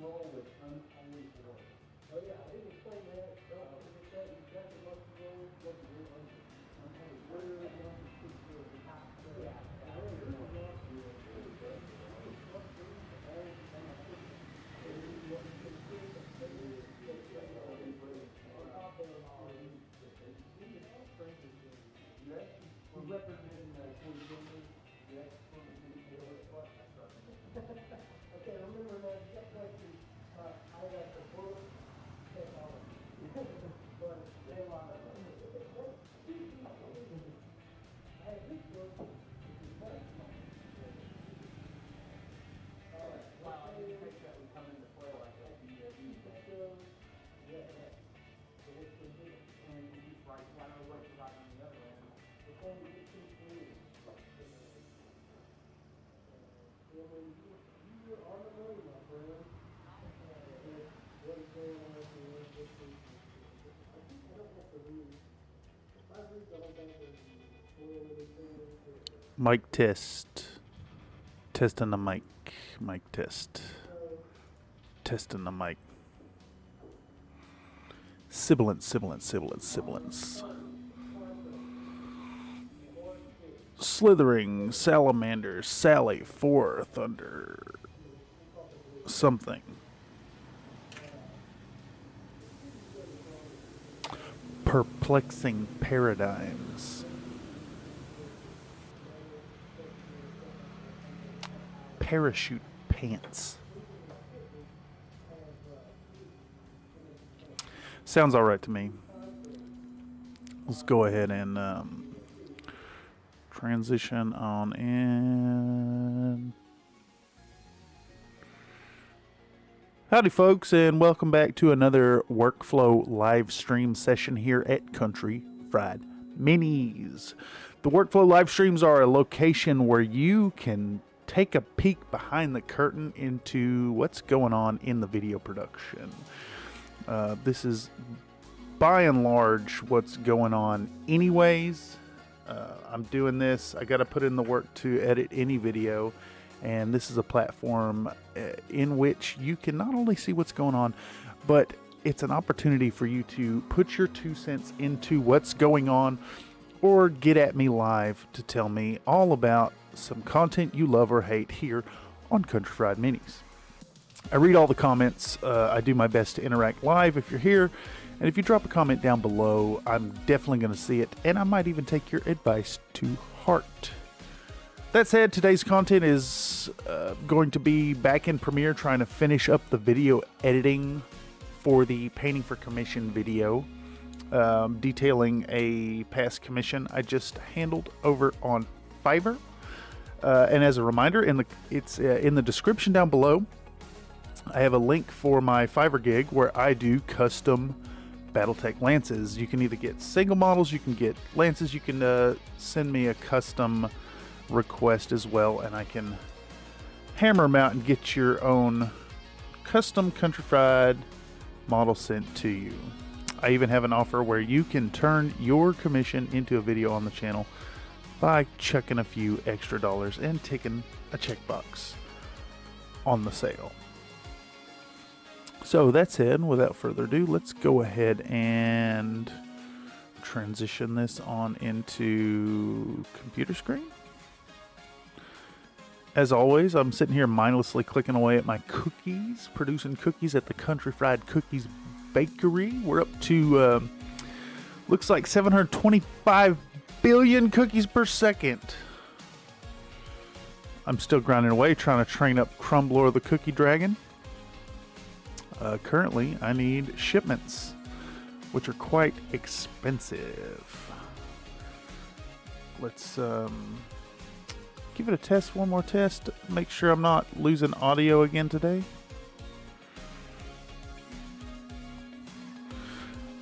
roll with unholy oil. Oh yeah, I didn't explain that. Don't forget that. You got the mustard roll, what the real unholy. What are the mustard seeds? Yeah. I don't even know what representing okay, remember that question, I got the book, technology. But they want to I have this book, which is much wow, I didn't think that would come into play like that. Yeah. So what's the deal? And you right, I know what you got on the other end. It's only 15 years. Yeah, when you are on the road, my friend, what is going on with the workstation? I think I don't have to read. If I read the whole thing, Mic test. Testing the mic. Mic test. Testing the mic. Sibilance. Slithering salamanders, Sally, for thunder. Something. Perplexing paradigms. Parachute pants. Sounds all right to me. Let's go ahead and transition on in. Howdy, folks, and welcome back to another workflow live stream session here at Country Fried Minis. The workflow live streams are a location where you can take a peek behind the curtain into what's going on in the video production. This is by and large what's going on anyways. I'm doing this, I got to put in the work to edit any video, and this is a platform in which you can not only see what's going on, but it's an opportunity for you to put your 2 cents into what's going on, or get at me live to tell me all about some content you love or hate here on Country Fried Minis. I read all the comments. I do my best to interact live if you're here. And if you drop a comment down below, I'm definitely going to see it. And I might even take your advice to heart. That said, today's content is going to be back in Premiere trying to finish up the video editing for the Painting for Commission video. Detailing a past commission I just handled over on Fiverr. And as a reminder, it's in the description down below. I have a link for my Fiverr gig where I do custom Battletech lances. You can either get single models, you can get lances, you can send me a custom request as well, and I can hammer them out and get your own custom Country Fried model sent to you. I even have an offer where you can turn your commission into a video on the channel by chucking a few extra dollars and taking a checkbox on the sale. So that said, without further ado, let's go ahead and transition this on into computer screen. As always, I'm sitting here mindlessly clicking away at my cookies, producing cookies at the Country Fried Cookies Bakery. We're up to, looks like 725 billion cookies per second. I'm still grinding away, trying to train up Crumbler the Cookie Dragon. Currently, I need shipments, which are quite expensive. Let's give it a test, one more test, make sure I'm not losing audio again today.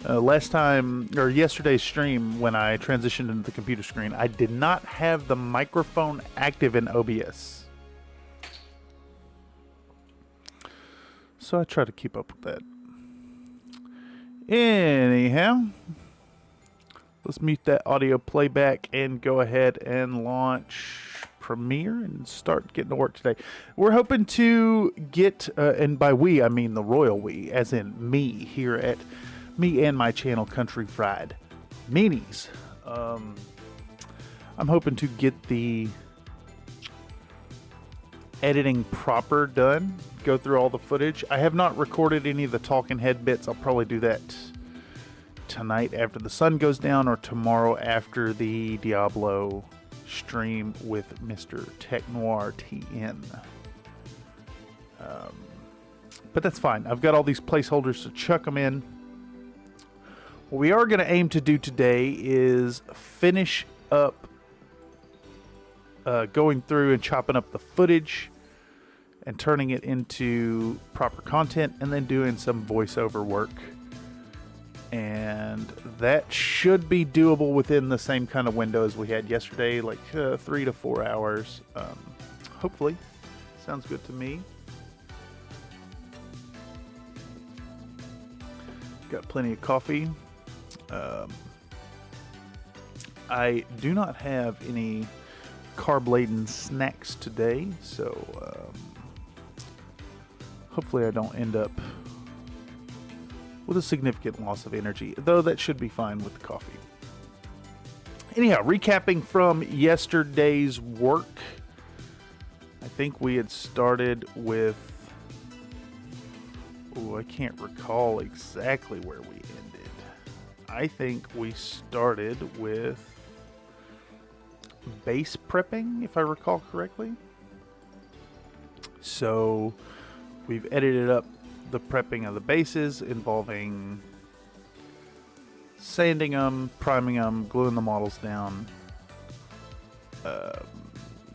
Last time, or yesterday's stream, when I transitioned into the computer screen, I did not have the microphone active in OBS. So I try to keep up with that. Anyhow, let's mute that audio playback and go ahead and launch premiere and start getting to work today. We're hoping to get, and by we I mean the royal we, as in me here at me and my channel Country Fried Minis. I'm hoping to get the editing proper done, go through all the footage. I have not recorded any of the talking head bits. I'll probably do that tonight after the sun goes down, or tomorrow after the Diablo stream with Mr. Tech Noir TN. But that's fine. I've got all these placeholders to chuck them in. What we are going to aim to do today is finish up going through and chopping up the footage and turning it into proper content, and then doing some voiceover work. And that should be doable within the same kind of window as we had yesterday, like 3 to 4 hours. Hopefully. Sounds good to me. Got plenty of coffee. I do not have any carb-laden snacks today, so hopefully I don't end up with a significant loss of energy, though that should be fine with the coffee. Anyhow, recapping from yesterday's work, I think we had started with, I can't recall exactly where we ended. I think we started with base prepping, if I recall correctly. So we've edited up the prepping of the bases, involving sanding them, priming them, gluing the models down.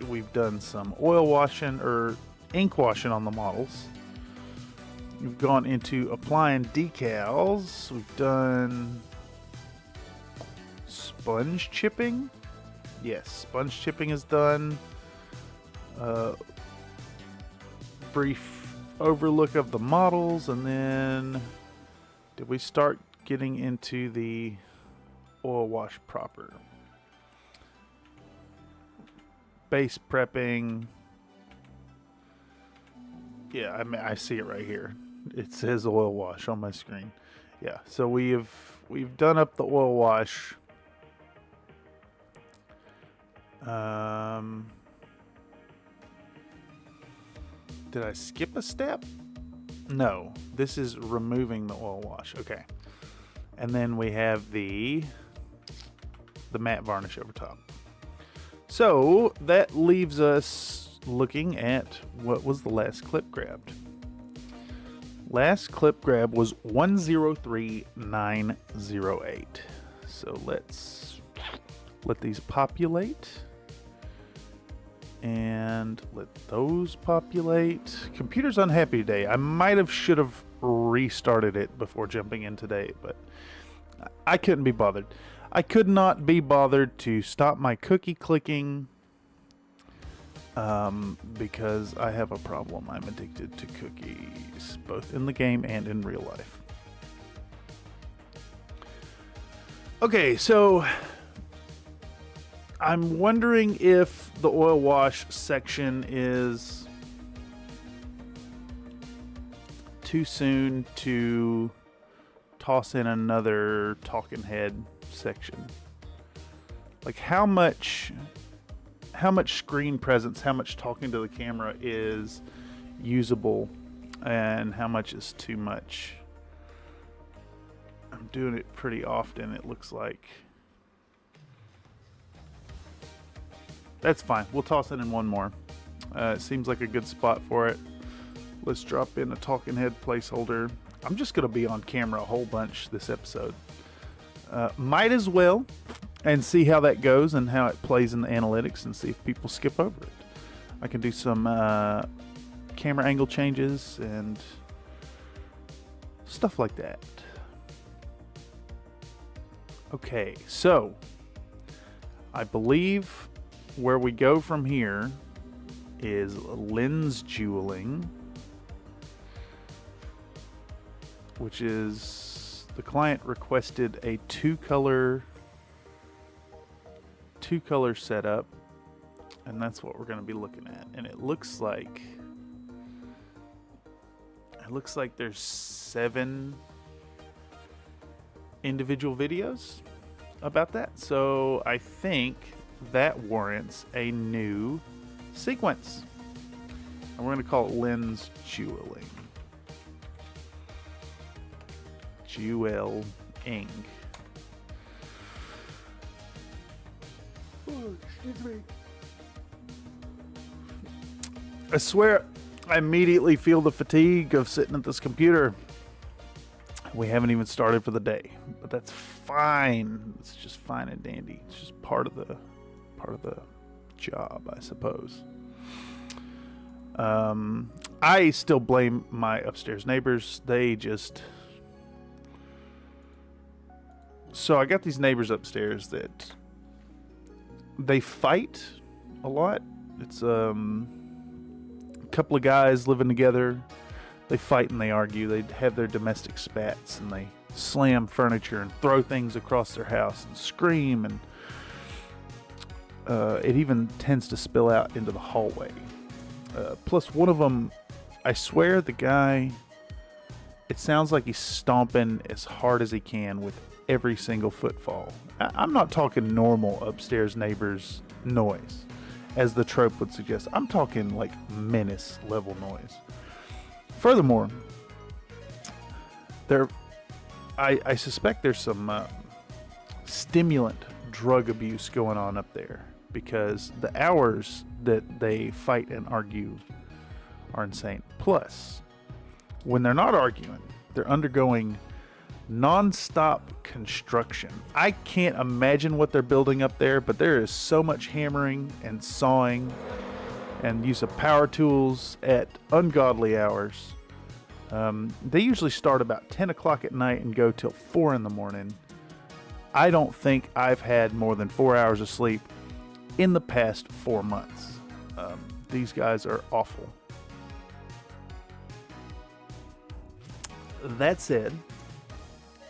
We've done some oil washing or ink washing on the models. We've gone into applying decals. We've done sponge chipping. Yes, sponge chipping is done. Brief overlook of the models, and then did we start getting into the oil wash proper? Base prepping. Yeah, I see it right here. It says oil wash on my screen. Yeah, so we've done up the oil wash. Did I skip a step? No, this is removing the oil wash. Okay. And then we have the matte varnish over top. So that leaves us looking at what was the last clip grabbed. Last clip grab was 103908. So let's let these populate. And let those populate. Computer's unhappy today. I should have restarted it before jumping in today, but I couldn't be bothered. I could not be bothered to stop my cookie clicking because I have a problem. I'm addicted to cookies, both in the game and in real life. Okay, so I'm wondering if the oil wash section is too soon to toss in another talking head section. Like how much screen presence, how much talking to the camera is usable, and how much is too much. I'm doing it pretty often, it looks like. That's fine. We'll toss it in one more. It seems like a good spot for it. Let's drop in a talking head placeholder. I'm just going to be on camera a whole bunch this episode. Might as well, and see how that goes and how it plays in the analytics, and see if people skip over it. I can do some camera angle changes and stuff like that. Okay, so I believe where we go from here is lens jeweling, which is the client requested a two color setup, And that's what we're going to be looking at. And it looks like there's 7 individual videos about that. So I think that warrants a new sequence. And we're going to call it lens jeweling. Jeweling. Oh, excuse me. I swear, I immediately feel the fatigue of sitting at this computer. We haven't even started for the day, but that's fine. It's just fine and dandy. It's just part of the job, I suppose. I still blame my upstairs neighbors. So I got these neighbors upstairs that they fight a lot. It's a couple of guys living together. They fight and they argue. They have their domestic spats and they slam furniture and throw things across their house and scream, and it even tends to spill out into the hallway. Plus one of them, I swear the guy, it sounds like he's stomping as hard as he can with every single footfall. I'm not talking normal upstairs neighbors noise, as the trope would suggest. I'm talking like menace level noise. Furthermore, I suspect there's some stimulant drug abuse going on up there, because the hours that they fight and argue are insane. Plus, when they're not arguing, they're undergoing non-stop construction. I can't imagine what they're building up there, but there is so much hammering and sawing and use of power tools at ungodly hours. They usually start about 10 o'clock at night and go till 4 in the morning. I don't think I've had more than 4 hours of sleep in the past 4 months. These guys are awful. That said,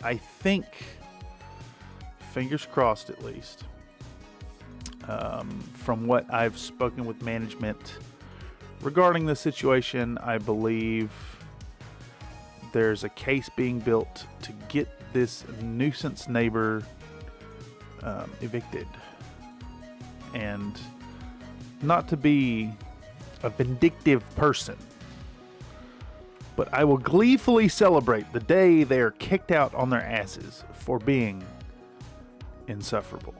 I think, fingers crossed at least, from what I've spoken with management regarding the situation, I believe there's a case being built to get this nuisance neighbor evicted. And not to be a vindictive person, but I will gleefully celebrate the day they are kicked out on their asses for being insufferable.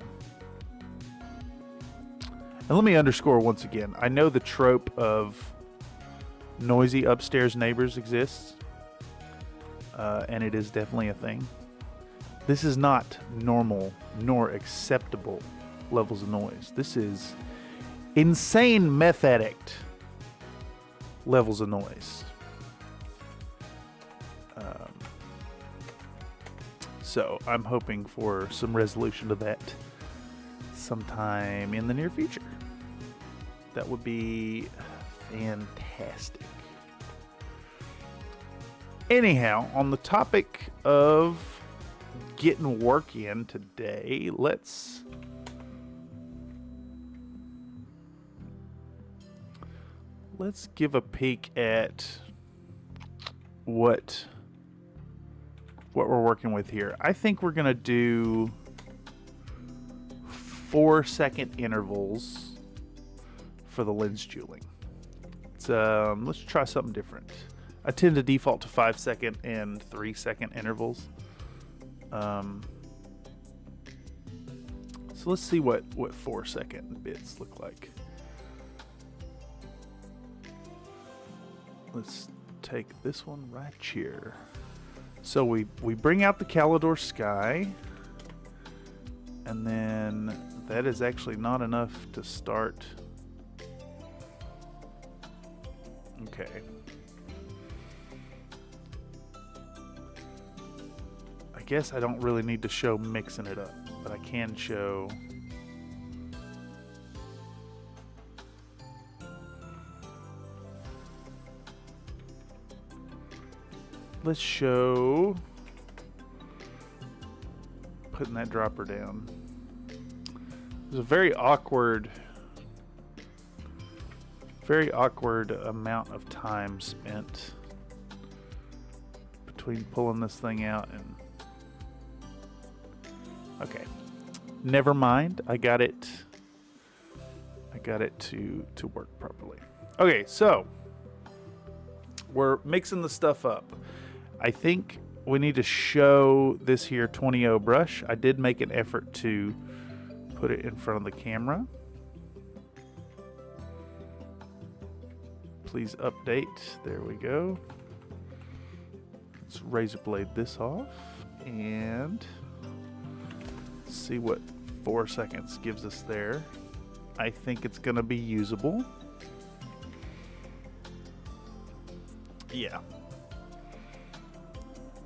And let me underscore once again, I know the trope of noisy upstairs neighbors exists, and it is definitely a thing. This is not normal nor acceptable levels of noise. This is insane meth addict levels of noise. So I'm hoping for some resolution to that sometime in the near future. That would be fantastic. Anyhow, on the topic of getting work in today, let's give a peek at what we're working with here. I think we're gonna do 4-second intervals for the lens jeweling. Let's try something different. I tend to default to 5-second and 3-second intervals. So let's see what 4-second bits look like. Let's take this one right here. So we bring out the Calidor Sky, and then that is actually not enough to start. Okay. I guess I don't really need to show mixing it up, but I can show. Let's show putting that dropper down. There's a very awkward Very awkward amount of time spent between pulling this thing out and... Okay. Never mind. I got it to work properly. Okay, so we're mixing the stuff up. I think we need to show this here 20-0 brush. I did make an effort to put it in front of the camera. Please update. There we go. Let's razor blade this off and see what 4 seconds gives us there. I think it's gonna be usable. Yeah.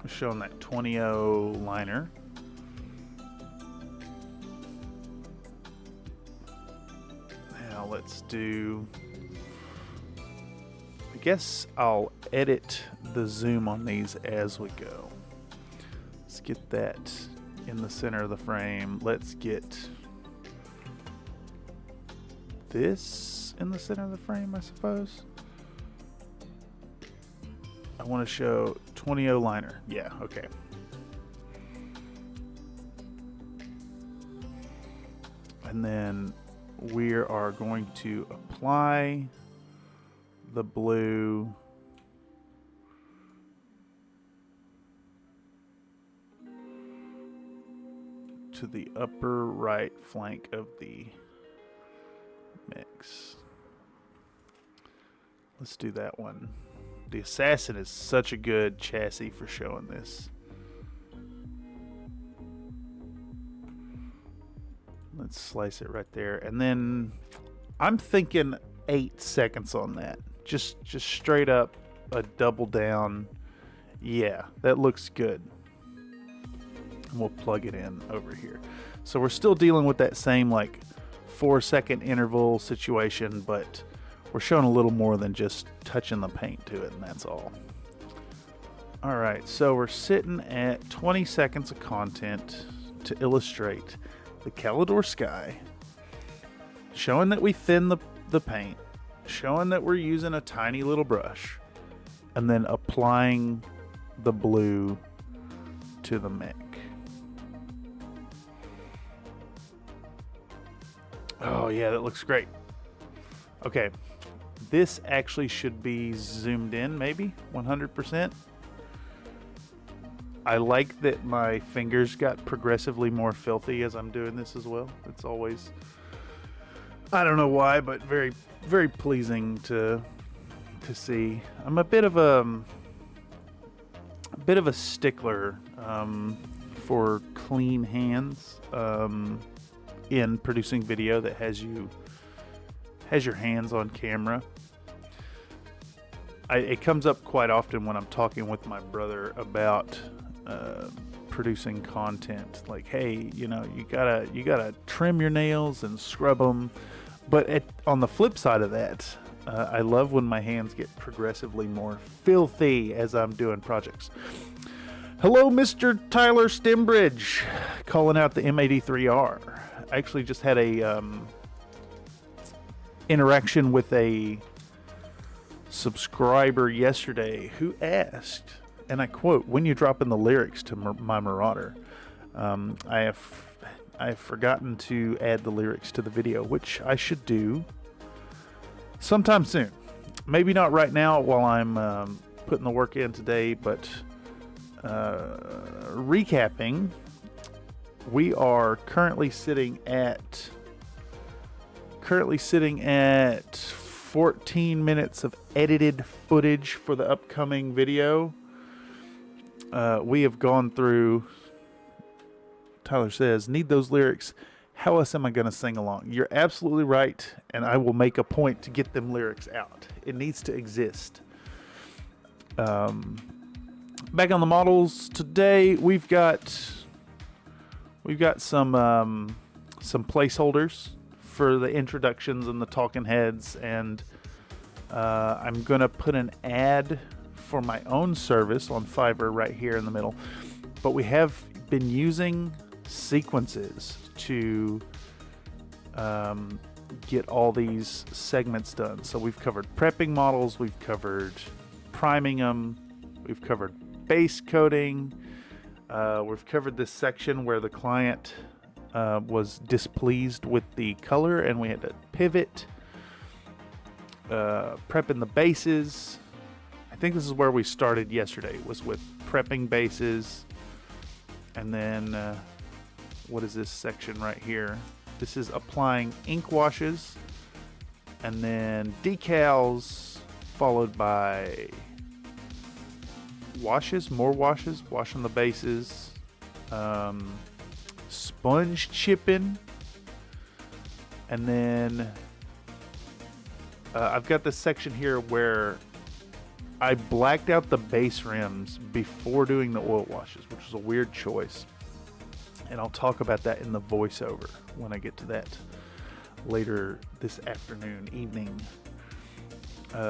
We're showing that 20-0 liner. Now let's do... I guess I'll edit the zoom on these as we go. Let's get that in the center of the frame. Let's get this in the center of the frame, I suppose. I want to show 20-0 liner. Yeah, okay. And then we are going to apply the blue to the upper right flank of the mix. Let's do that one. The Assassin is such a good chassis for showing this. Let's slice it right there. And then I'm thinking 8 seconds on that. Just straight up a double down. Yeah, that looks good. And we'll plug it in over here. So we're still dealing with that same like 4-second interval situation, but we're showing a little more than just touching the paint to it, and that's all. All right, so we're sitting at 20 seconds of content to illustrate the Calidor Sky, showing that we thin the paint, showing that we're using a tiny little brush, and then applying the blue to the mech. Oh yeah, that looks great. Okay, this actually should be zoomed in, maybe 100%. I like that my fingers got progressively more filthy as I'm doing this as well. It's always, I don't know why, but very, very pleasing to see. I'm a bit of a stickler for clean hands in producing video that has your hands on camera. It comes up quite often when I'm talking with my brother about producing content. Like, hey, you know, you gotta trim your nails and scrub them. But on the flip side of that, I love when my hands get progressively more filthy as I'm doing projects. Hello, Mr. Tyler Stembridge, calling out the M83R. I actually just had a interaction with a subscriber yesterday who asked, and I quote, "When you drop in the lyrics to my Marauder?" I have forgotten to add the lyrics to the video, which I should do sometime soon. Maybe not right now while I'm putting the work in today, but recapping, we are currently sitting at 14 minutes of edited footage for the upcoming video. We have gone through, Tyler says, need those lyrics. How else am I going to sing along? You're absolutely right, and I will make a point to get them lyrics out. It needs to exist. Back on the models today, we've got some placeholders for the introductions and the talking heads, and I'm gonna put an ad for my own service on Fiverr right here in the middle. But we have been using sequences to get all these segments done. So we've covered prepping models, we've covered priming them, we've covered base coating, we've covered this section where the client was displeased with the color and we had to pivot, prepping the bases. I think this is where we started yesterday, was with prepping bases. And then what is this section right here? This is applying ink washes, and then decals, followed by washes, more washes, washing the bases, sponge chipping, and then I've got this section here where I blacked out the base rims before doing the oil washes, which was a weird choice. And I'll talk about that in the voiceover when I get to that later this afternoon, evening.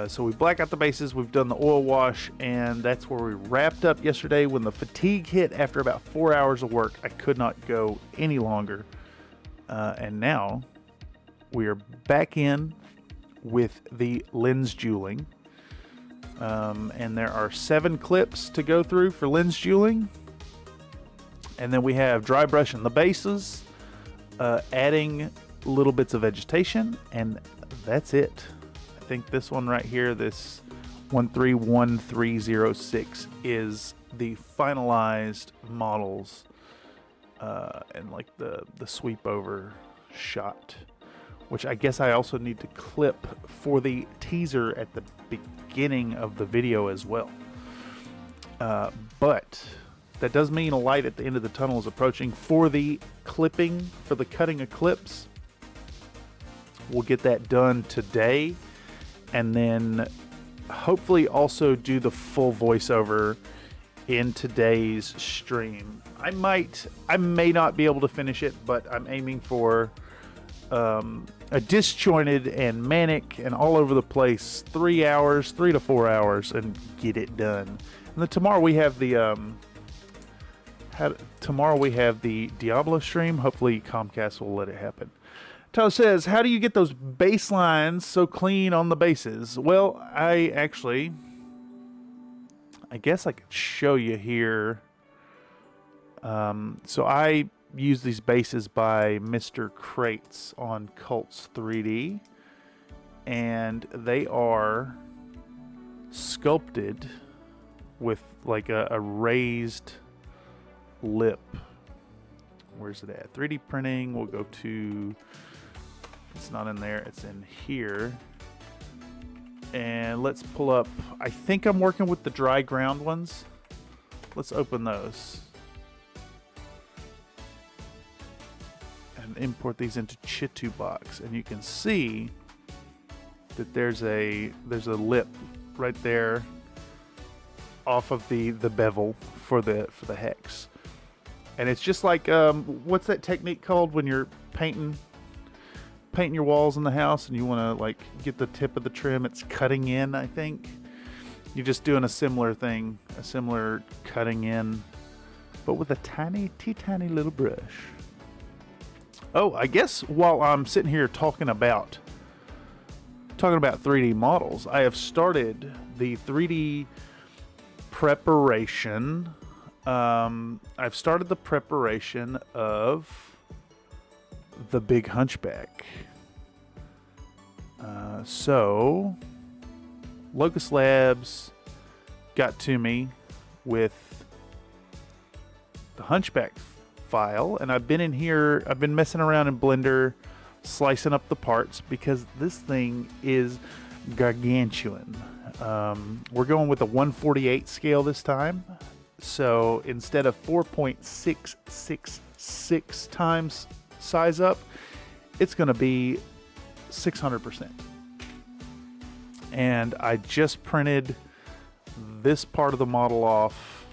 So we black out the bases, we've done the oil wash, and that's where we wrapped up yesterday. When the fatigue hit after about 4 hours of work, I could not go any longer. And now we are back in with the lens jeweling. And there are 7 clips to go through for lens jeweling. And then we have dry brushing the bases, adding little bits of vegetation, and that's it. I think this one right here, this 131306, is the finalized models and like the sweep over shot, which I guess I also need to clip for the teaser at the beginning of the video as well. But that does mean a light at the end of the tunnel is approaching for the clipping, for the cutting of clips. We'll get that done today, and then hopefully also do the full voiceover in today's stream. I may not be able to finish it, but I'm aiming for a disjointed and manic and all over the place 3 hours, 3 to 4 hours, and get it done. And then tomorrow we have the Diablo stream. Hopefully Comcast will let it happen. Tyler says, how do you get those baselines so clean on the bases? Well, I guess I could show you here. So I use these bases by Mr. Crates on Cults 3D, and they are sculpted with like a raised lip. Where's it at? 3D printing. We'll go to, it's not in there, it's in here. And let's pull up, I think I'm working with the dry ground ones. Let's open those and import these into Chitubox, and you can see that there's a lip right there off of the bevel for the hex. And it's just like, what's that technique called when you're painting your walls in the house and you want to like get the tip of the trim? It's cutting in, I think. You're just doing a similar thing, a similar cutting in, but with a tiny little brush. Oh, I guess while I'm sitting here talking about 3D models, I have started the 3D preparation. I've started the preparation of the Big Hunchback. So Locust Labs got to me with the Hunchback file, and I've been in here, I've been messing around in Blender, slicing up the parts, because this thing is gargantuan. We're going with a 1/48 scale this time. So instead of 4.666 times size up, it's going to be 600%. And I just printed this part of the model off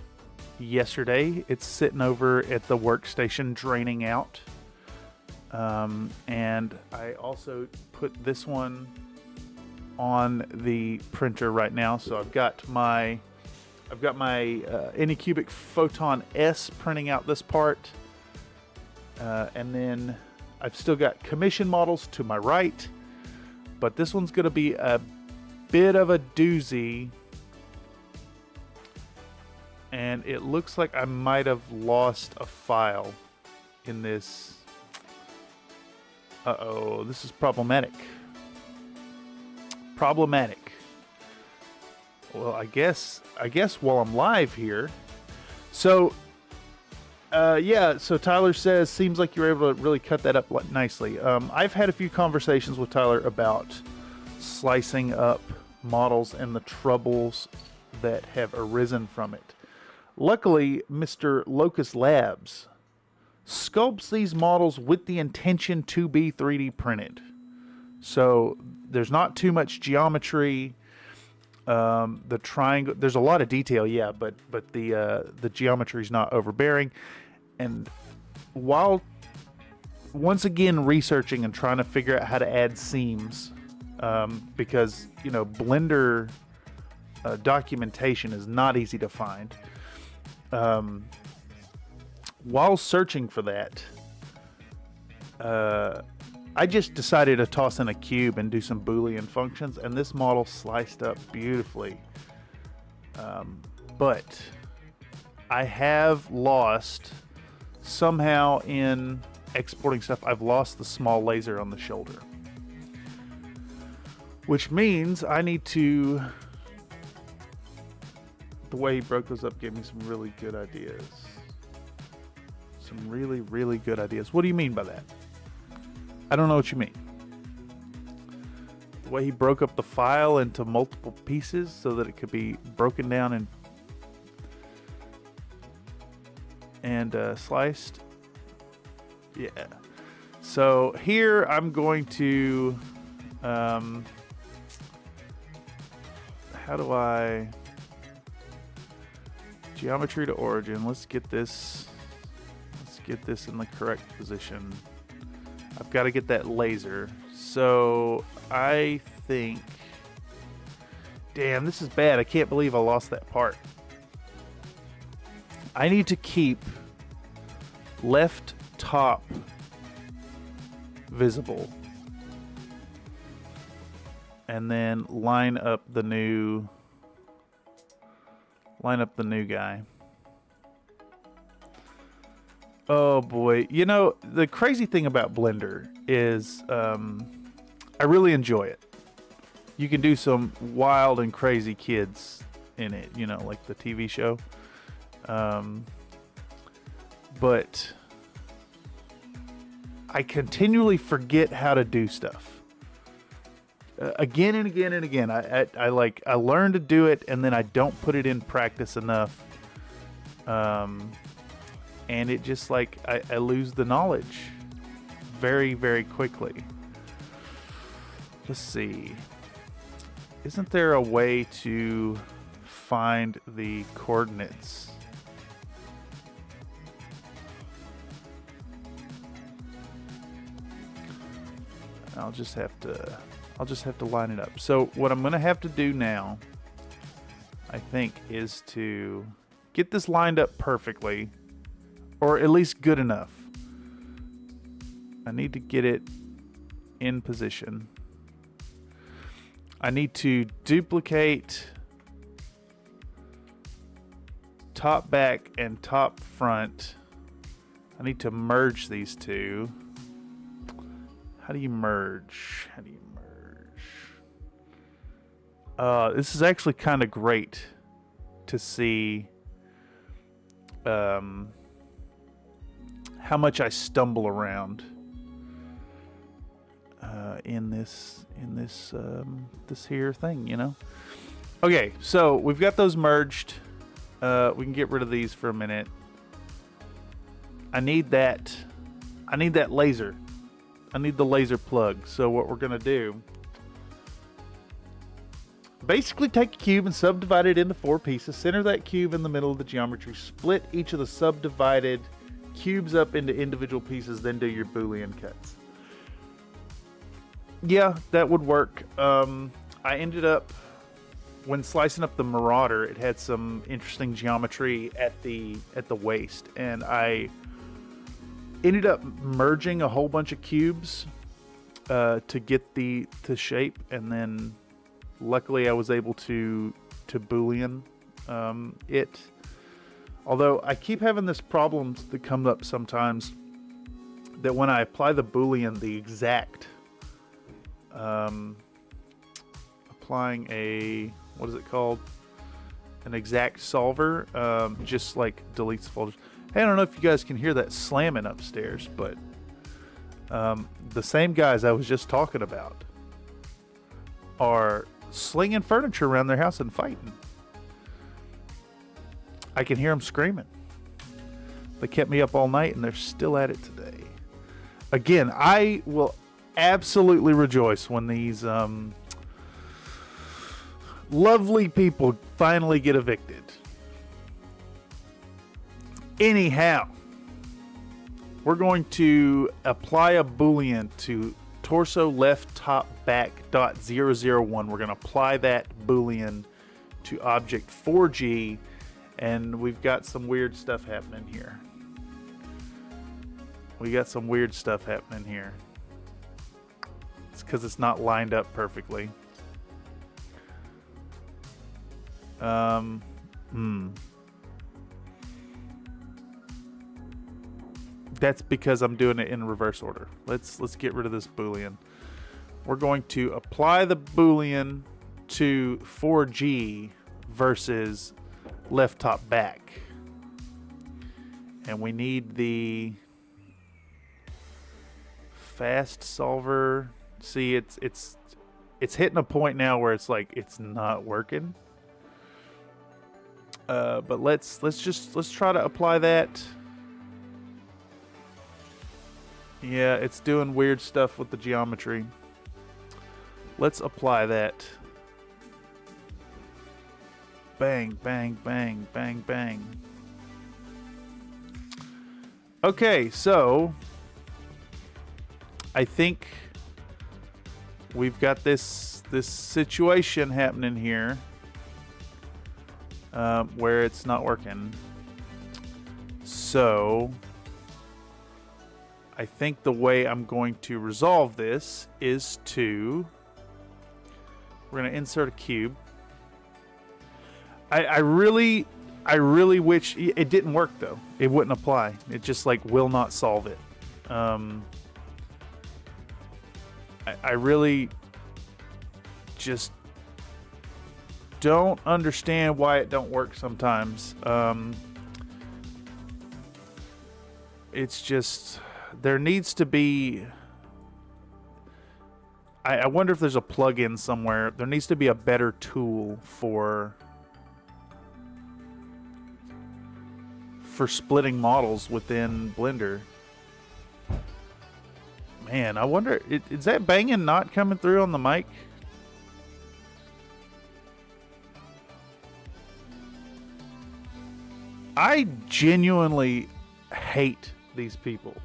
yesterday. It's sitting over at the workstation draining out. And I also put this one on the printer right now. So I've got my Anycubic Photon S printing out this part, and then I've still got commission models to my right, but this one's going to be a bit of a doozy. And it looks like I might have lost a file in this. Uh-oh, this is problematic. Problematic. Well, I guess while I'm live here. So, yeah, so Tyler says, seems like you're able to really cut that up nicely. I've had a few conversations with Tyler about slicing up models and the troubles that have arisen from it. Luckily, Mr. Locust Labs sculpts these models with the intention to be 3D printed. So there's not too much geometry. The triangle, there's a lot of detail, yeah, but the geometry is not overbearing. And while once again researching and trying to figure out how to add seams, because Blender documentation is not easy to find. While searching for that, I just decided to toss in a cube and do some Boolean functions, and this model sliced up beautifully. But I have lost, somehow in exporting stuff, I've lost the small laser on the shoulder. Which means I need to... The way he broke those up gave me some really good ideas. Some really, really good ideas. What do you mean by that? I don't know what you mean. The way he broke up the file into multiple pieces so that it could be broken down and sliced. Yeah. So here I'm going to... how do I... Geometry to origin. Let's get this in the correct position. I've got to get that laser. So I think, damn, this is bad. I can't believe I lost that part. I need to keep left top visible and then line up the new guy. Oh boy. The crazy thing about Blender is I really enjoy it. You can do some wild and crazy kids in it, like the TV show. But I continually forget how to do stuff. Again and again and again. I learn to do it, and then I don't put it in practice enough. And it just I lose the knowledge very, very quickly. Let's see. Isn't there a way to find the coordinates? I'll just have to line it up. So what I'm going to have to do now, I think, is to get this lined up perfectly, or at least good enough. I need to get it in position. I need to duplicate top back and top front. I need to merge these two. How do you merge? This is actually kind of great to see how much I stumble around in this here thing, Okay, so we've got those merged. We can get rid of these for a minute. I need that laser. I need the laser plug. So what we're gonna do, basically take a cube and subdivide it into 4 pieces. Center that cube in the middle of the geometry. Split each of the subdivided cubes up into individual pieces, then do your Boolean cuts. Yeah, that would work. I ended up, when slicing up the Marauder, it had some interesting geometry at the waist, and I ended up merging a whole bunch of cubes to get the shape, and then luckily I was able to Boolean it. Although I keep having this problem that comes up sometimes, that when I apply the Boolean, the exact applying a, what is it called? An exact solver, just like deletes folders. Hey, I don't know if you guys can hear that slamming upstairs, but the same guys I was just talking about are slinging furniture around their house and fighting. I can hear them screaming. They kept me up all night and they're still at it today. Again, I will absolutely rejoice when these lovely people finally get evicted. Anyhow, we're going to apply a Boolean to torso left top back .001. We're going to apply that Boolean to object 4G, and we've got some weird stuff happening here. It's because it's not lined up perfectly. That's because I'm doing it in reverse order. Let's get rid of this Boolean. We're going to apply the Boolean to 4G versus left top back. And we need the fast solver. See, it's hitting a point now where it's like it's not working. But let's try to apply that. Yeah, it's doing weird stuff with the geometry. Let's apply that. Bang, bang, bang, bang, bang. Okay, so I think we've got this situation happening here where it's not working. So I think the way I'm going to resolve this is we're going to insert a cube. I really wish it didn't work though. It wouldn't apply. It just like will not solve it. I really just don't understand why it don't work sometimes. It's just, there needs to be, I wonder if there's a plug-in somewhere. There needs to be a better tool for splitting models within Blender. Man, I wonder, is that banging not coming through on the mic? I genuinely hate these people.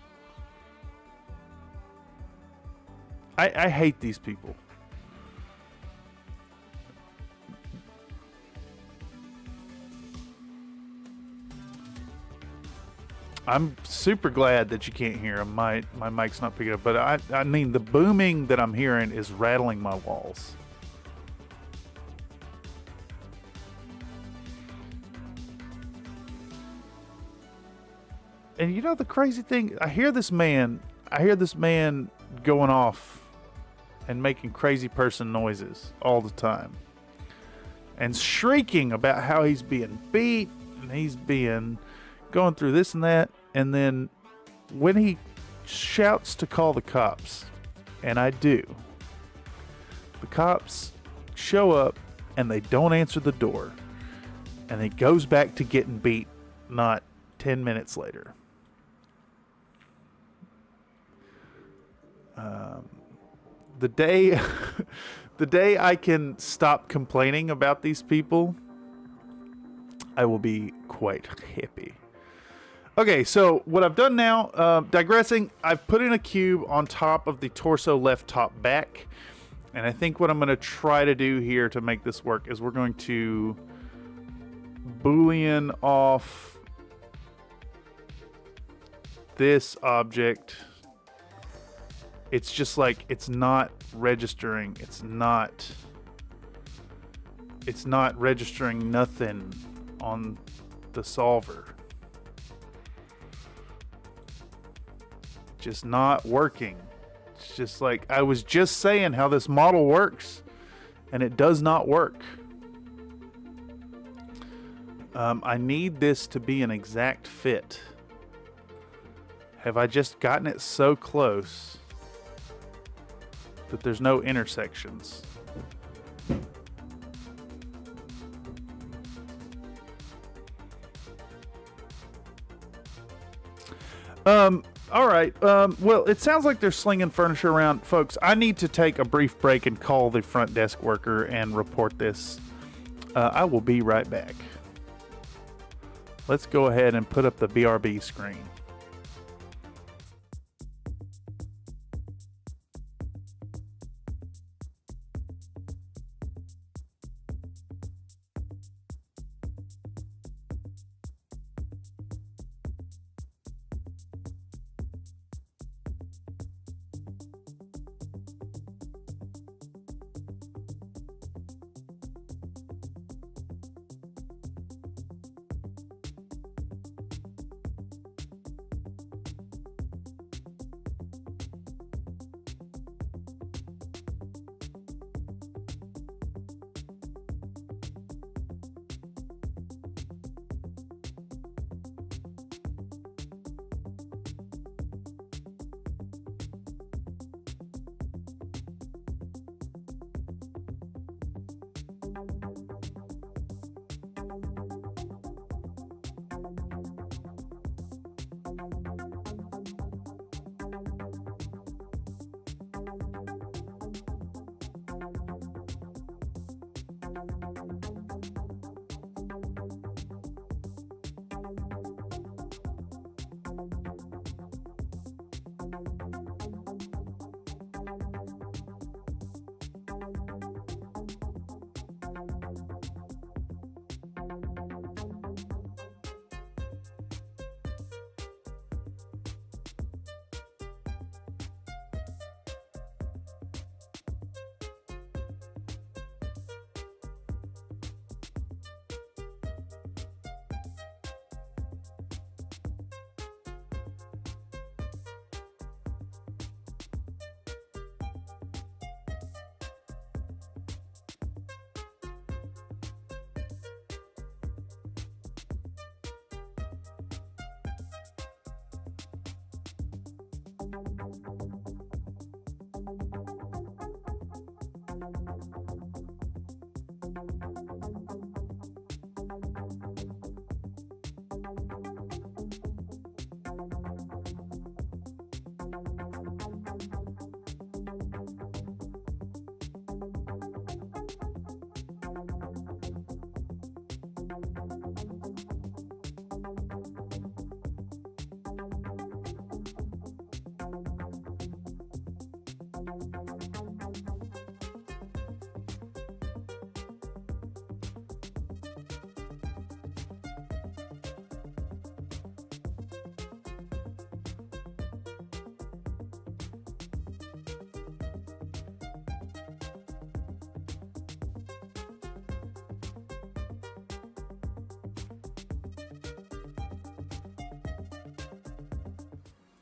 I hate these people. I'm super glad that you can't hear them. My mic's not picking up, but I mean the booming that I'm hearing is rattling my walls. And you know the crazy thing, I hear this man going off and making crazy person noises all the time. And shrieking about how he's being beat and he's being going through this and that, and then when he shouts to call the cops, and I do, the cops show up and they don't answer the door, and he goes back to getting beat not 10 minutes later. The day I can stop complaining about these people, I will be quite happy. Okay, so what I've done now, digressing, I've put in a cube on top of the torso left top back. And I think what I'm going to try to do here to make this work is we're going to Boolean off this object, it's just like it's not registering. It's not registering nothing on the solver. Just not working. It's just like I was just saying how this model works, and it does not work. I need this to be an exact fit. Have I just gotten it so close that there's no intersections? All right. Well, it sounds like they're slinging furniture around. Folks, I need to take a brief break and call the front desk worker and report this. I will be right back. Let's go ahead and put up the BRB screen.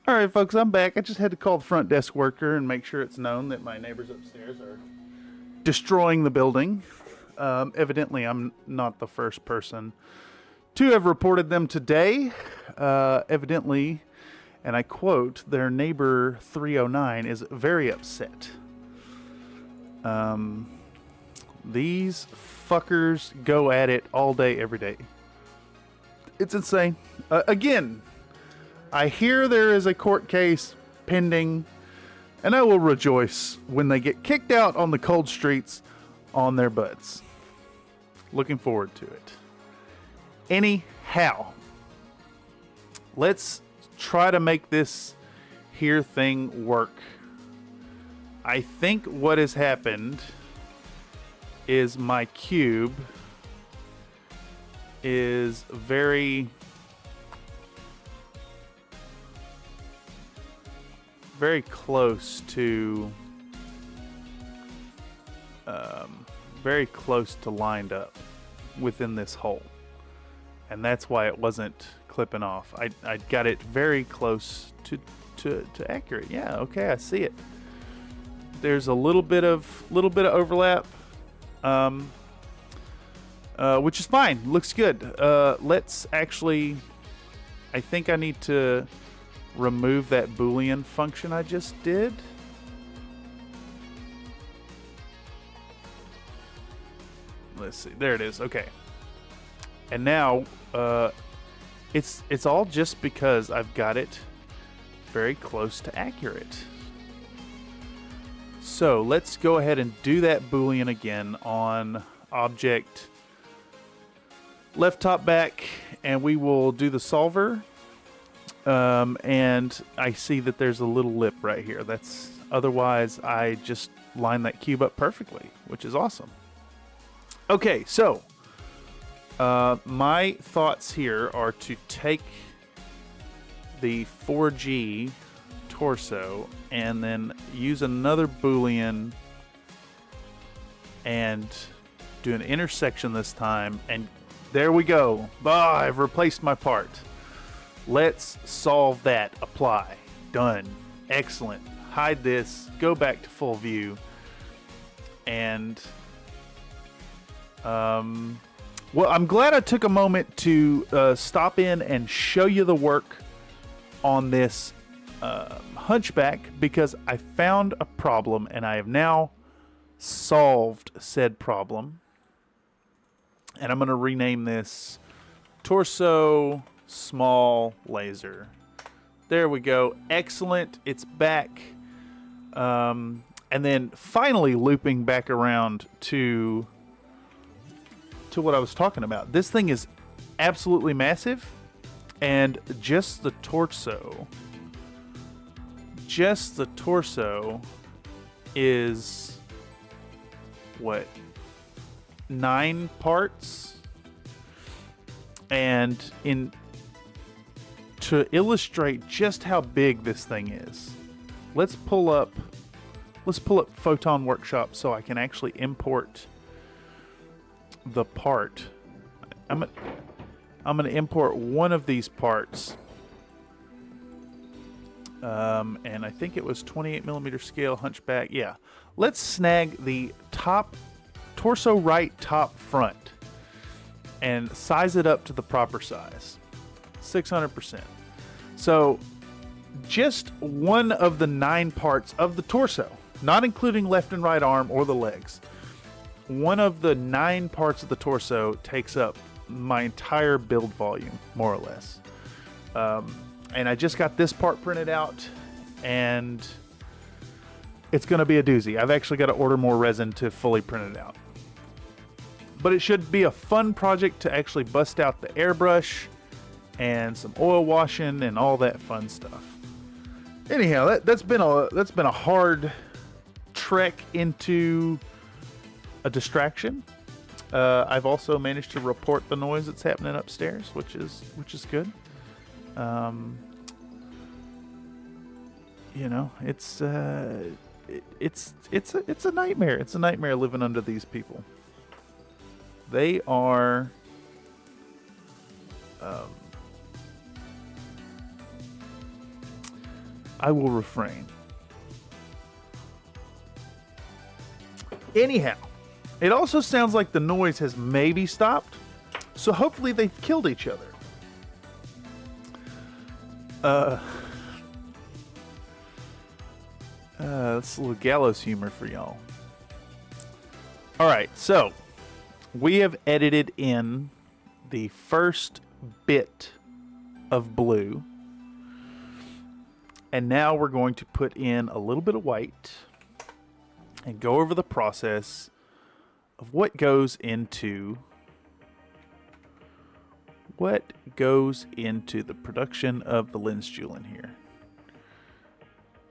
All right, folks, I'm back. I just had to call the front desk worker and make sure it's known that my neighbors upstairs are destroying the building. Evidently, I'm not the first person to have reported them today. Evidently, and I quote, their neighbor 309 is very upset. These fuckers go at it all day, every day. It's insane. Again, I hear there is a court case pending, and I will rejoice when they get kicked out on the cold streets on their butts. Looking forward to it. Anyhow, let's try to make this here thing work. I think what has happened is my cube is very very close to lined up within this hole, and that's why it wasn't clipping off. I got it very close to accurate. Yeah, okay, I see it. There's a little bit of overlap, which is fine. Looks good. Let's actually. I think I need to remove that Boolean function I just did. Let's see. There it is. Okay. And now it's all just because I've got it very close to accurate. So let's go ahead and do that Boolean again on object left top back, and we will do the solver. And I see that there's a little lip right here. Otherwise I just line that cube up perfectly, which is awesome. Okay, so my thoughts here are to take the 4G torso and then use another Boolean and do an intersection this time, and there we go. I've replaced my part. Let's solve that. Apply. Done. Excellent. Hide this. Go back to full view. And well, I'm glad I took a moment to stop in and show you the work on this hunchback, because I found a problem and I have now solved said problem. And I'm going to rename this Torso Small Laser. There we go. Excellent. It's back. And then finally looping back around to what I was talking about. This thing is absolutely massive, and just the torso is what, 9 parts? And to illustrate just how big this thing is, let's pull up Photon Workshop so I can actually import the part. I'm going to import one of these parts, and I think it was 28mm scale hunchback. Yeah, let's snag the top torso right top front and size it up to the proper size, 600%. So just one of the 9 parts of the torso, not including left and right arm or the legs, one of the 9 parts of the torso takes up my entire build volume, more or less. And I just got this part printed out, and it's going to be a doozy. I've actually got to order more resin to fully print it out. But it should be a fun project to actually bust out the airbrush and some oil washing and all that fun stuff. Anyhow, that's been a hard trek into a distraction. I've also managed to report the noise that's happening upstairs, which is good. You know, it's a nightmare. It's a nightmare living under these people. They are I will refrain. Anyhow, it also sounds like the noise has maybe stopped, so hopefully they've killed each other. That's a little gallows humor for y'all. Alright, so we have edited in the first bit of blue, and now we're going to put in a little bit of white and go over the process of what goes into the production of the lens jewel in here.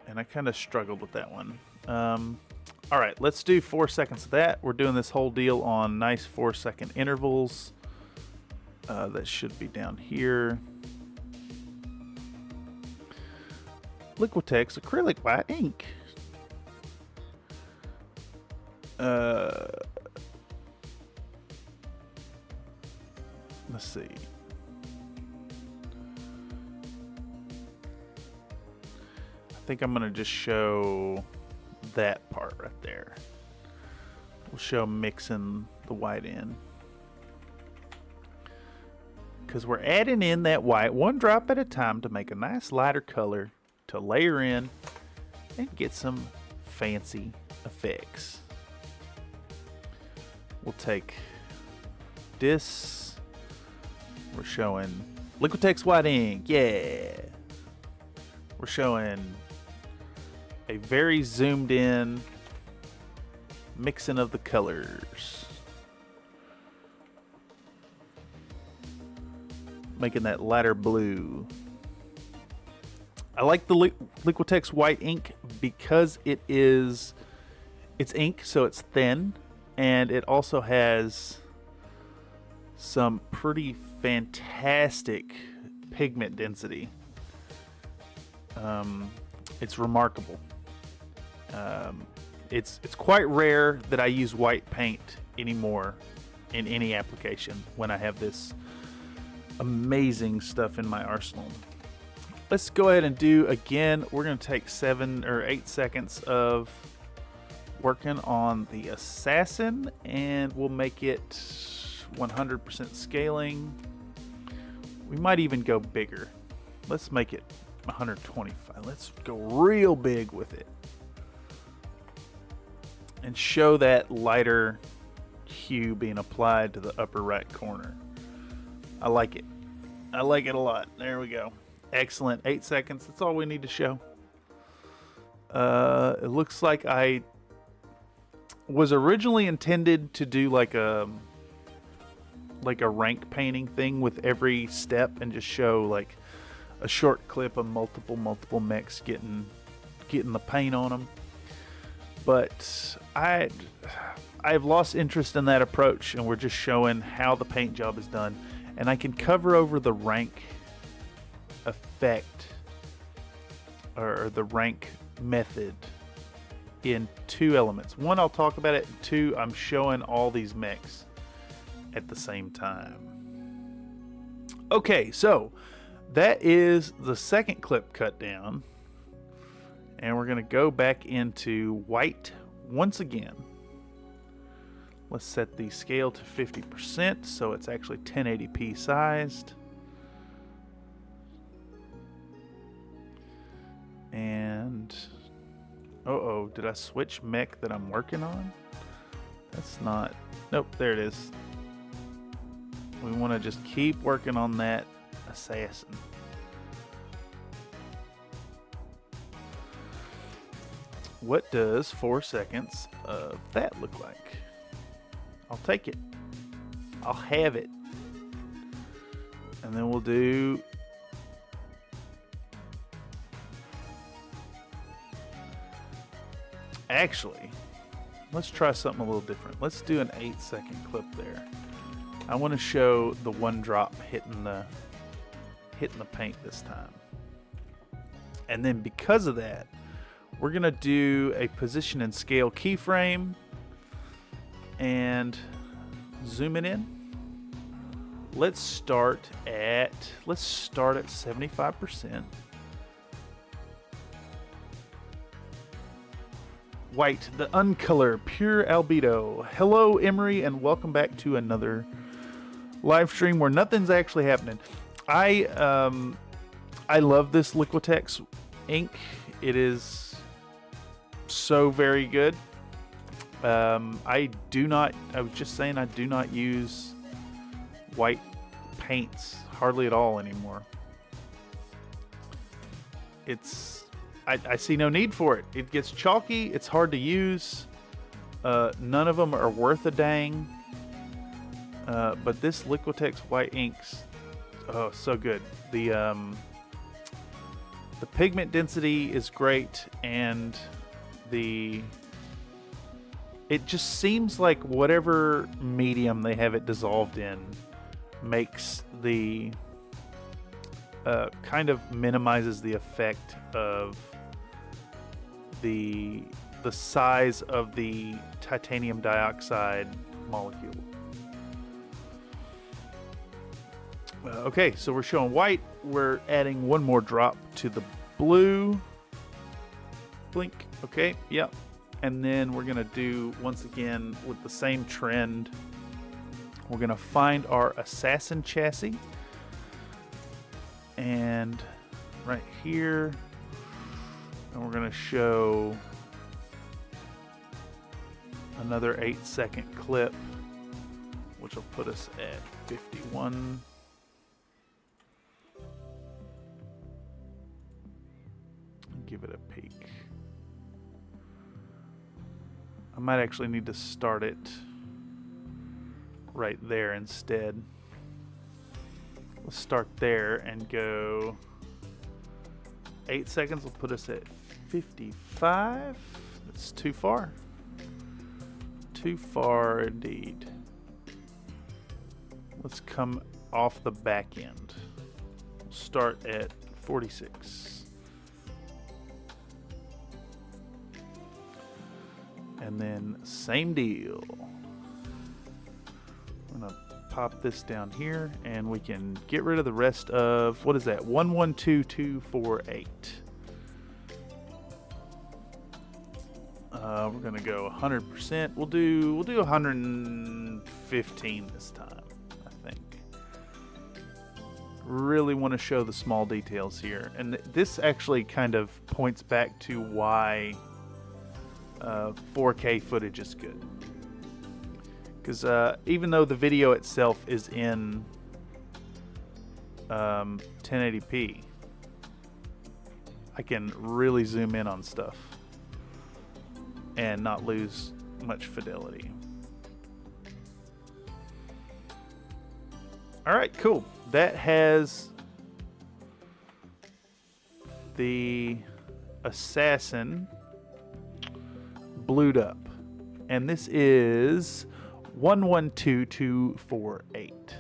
And I kind of struggled with that one. All right, let's do 4 seconds of that. We're doing this whole deal on nice 4-second intervals. That should be down here. Liquitex acrylic white ink. Let's see. I think I'm gonna just show that part right there. We'll show mixing the white in, because we're adding in that white one drop at a time to make a nice lighter color to layer in and get some fancy effects. We'll take this. We're showing Liquitex white ink. Yeah. We're showing a very zoomed in mixing of the colors, making that lighter blue. I like the Liquitex white ink because it's ink, so it's thin, and it also has some pretty fantastic pigment density. It's remarkable. It's quite rare that I use white paint anymore in any application when I have this amazing stuff in my arsenal. Let's go ahead and do again. We're going to take 7 or 8 seconds of working on the assassin, and we'll make it 100% scaling. We might even go bigger. Let's make it 125. Let's go real big with it and show that lighter hue being applied to the upper right corner. I like it. I like it a lot. There we go. Excellent. 8 seconds. That's all we need to show. It looks like I was originally intended to do like a rank painting thing with every step and just show like a short clip of multiple mechs getting the paint on them. But I've lost interest in that approach, and we're just showing how the paint job is done. And I can cover over the rank effect or the rank method in 2 elements. 1, I'll talk about it. 2, I'm showing all these mechs at the same time. Okay, so that is the second clip cut down, and we're going to go back into white once again. Let's set the scale to 50% so it's actually 1080p sized. And uh-oh, did I switch mech that I'm working on? That's not, nope, there it is. We want to just keep working on that assassin. What does 4 seconds of that look like? I'll take it. I'll have it. And then we'll do actually, let's try something a little different. Let's do an 8-second clip there. I want to show the one drop hitting the paint this time. And then because of that, we're going to do a position and scale keyframe and zoom it in. Let's start at 75%. White, the uncolor, pure albedo. Hello, Emery, and welcome back to another live stream where nothing's actually happening. I love this Liquitex ink. It is so very good. I was just saying I do not use white paints hardly at all anymore. I see no need for it. It gets chalky, it's hard to use. None of them are worth a dang. But this Liquitex white inks, oh, so good. The pigment density is great, and it just seems like whatever medium they have it dissolved in makes the kind of minimizes the effect of the size of the titanium dioxide molecule. Okay, so we're showing white. We're adding one more drop to the blue. Blink. Okay, yep. And then we're going to do, once again, with the same trend, we're going to find our assassin chassis. And right here, and we're going to show another 8-second clip, which will put us at 51. Give it a peek. I might actually need to start it right there instead. Let's start there and go 8 seconds will put us at 55. That's too far. Too far indeed. Let's come off the back end. We'll start at 46. And then same deal. I'm gonna pop this down here and we can get rid of the rest of, what is that? 112248. We're gonna go 100%. We'll do 115 this time, I think. Really want to show the small details here, and this actually kind of points back to why 4K footage is good, because even though the video itself is in 1080p, I can really zoom in on stuff and not lose much fidelity. All right, cool. That has the assassin blued up, and this is 112248.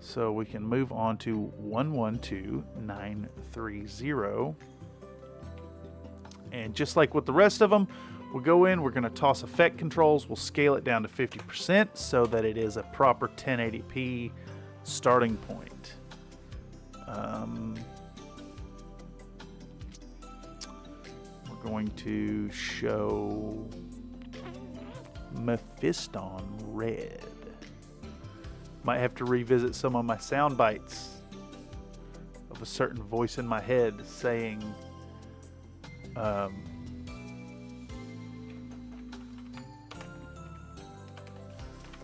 So we can move on to 112930, and just like with the rest of them, we'll go in, we're going to toss effect controls, we'll scale it down to 50% so that it is a proper 1080p starting point. We're going to show Mephiston red. Might have to revisit some of my sound bites of a certain voice in my head saying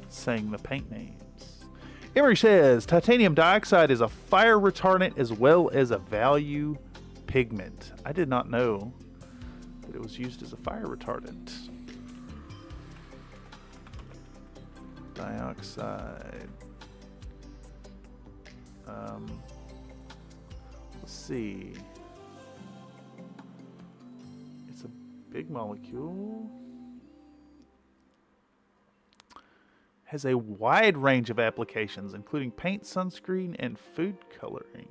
saying the paint names. Emery says titanium dioxide is a fire retardant as well as a value pigment. I did not know that it was used as a fire retardant. Dioxide. Let's see. It's a big molecule. Has a wide range of applications, including paint, sunscreen, and food coloring.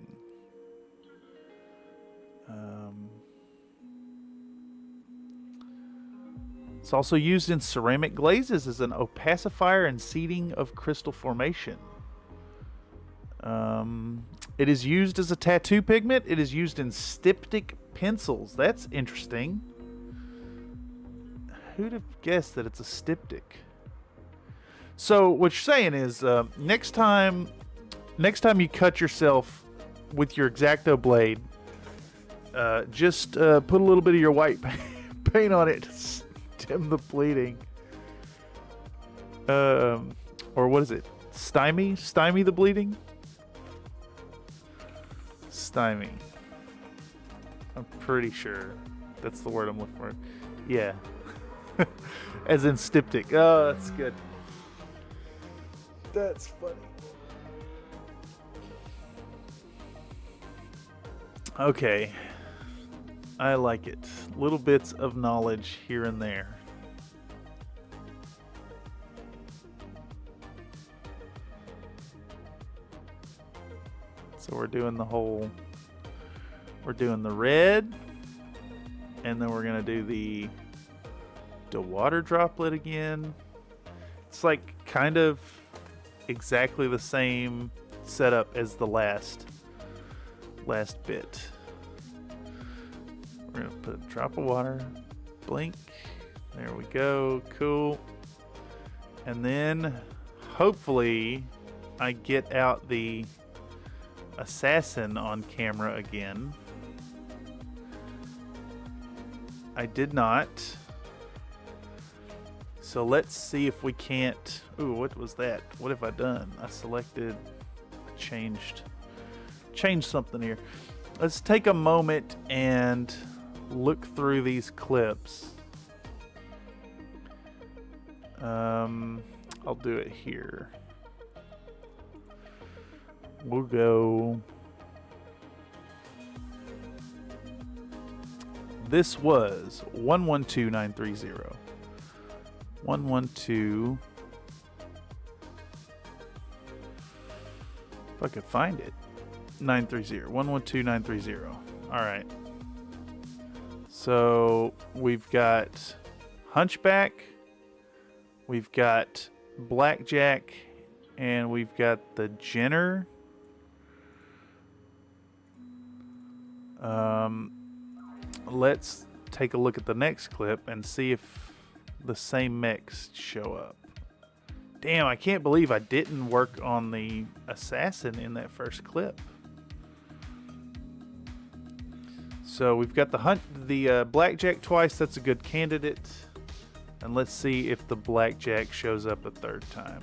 It's also used in ceramic glazes as an opacifier and seeding of crystal formation. It is used as a tattoo pigment. It is used in styptic pencils. That's interesting. Who'd have guessed that it's a styptic? So what you're saying is, next time you cut yourself with your X-Acto blade, just put a little bit of your white paint on it to stem the bleeding. Or what is it? Stymie the bleeding? Stymie. I'm pretty sure that's the word I'm looking for. Yeah. As in styptic. Oh, that's good. That's funny. Okay. I like it. Little bits of knowledge here and there. So we're doing the whole, we're doing the red, and then we're gonna do the water droplet again. It's like kind of exactly the same setup as the last bit. We're gonna put a drop of water, blink, there we go, cool. And then hopefully I get out the assassin on camera again. I did not. So let's see if we can't. Ooh, what was that? What have I done? I selected, changed something here. Let's take a moment and look through these clips. I'll do it here. We'll go. This was 112930. 112. If I could find it. 930. 112930. All right. So we've got Hunchback, we've got Blackjack, and we've got the Jenner. Let's take a look at the next clip and see if the same mechs show up. Damn, I can't believe I didn't work on the assassin in that first clip. So we've got the Blackjack twice. That's a good candidate. And let's see if the Blackjack shows up a third time.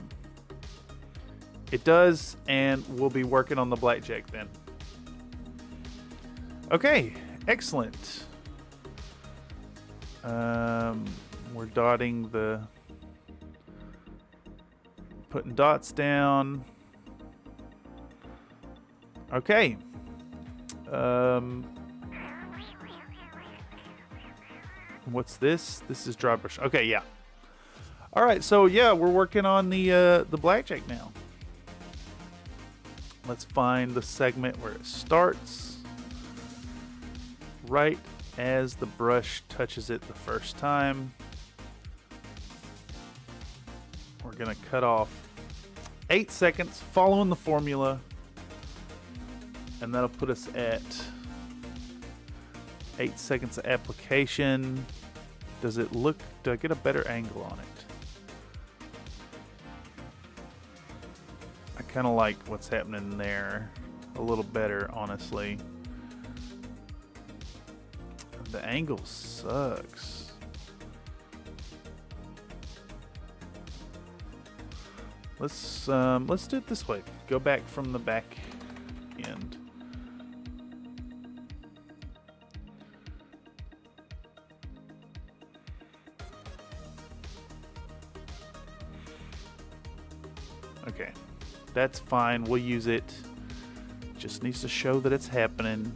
It does, and we'll be working on the Blackjack then. Okay, excellent. We're dotting the... putting dots down. Okay. What's this? This is dry brush. Okay, yeah. All right, so yeah, we're working on the Blackjack now. Let's find the segment where it starts. Right as the brush touches it the first time. We're gonna cut off 8 seconds following the formula, and that'll put us at 8 seconds of application. Does it look, do I get a better angle on it? I kind of like what's happening there a little better, honestly. The angle sucks. Let's do it this way. Go back from the back end. Okay, that's fine. We'll use it. Just needs to show that it's happening.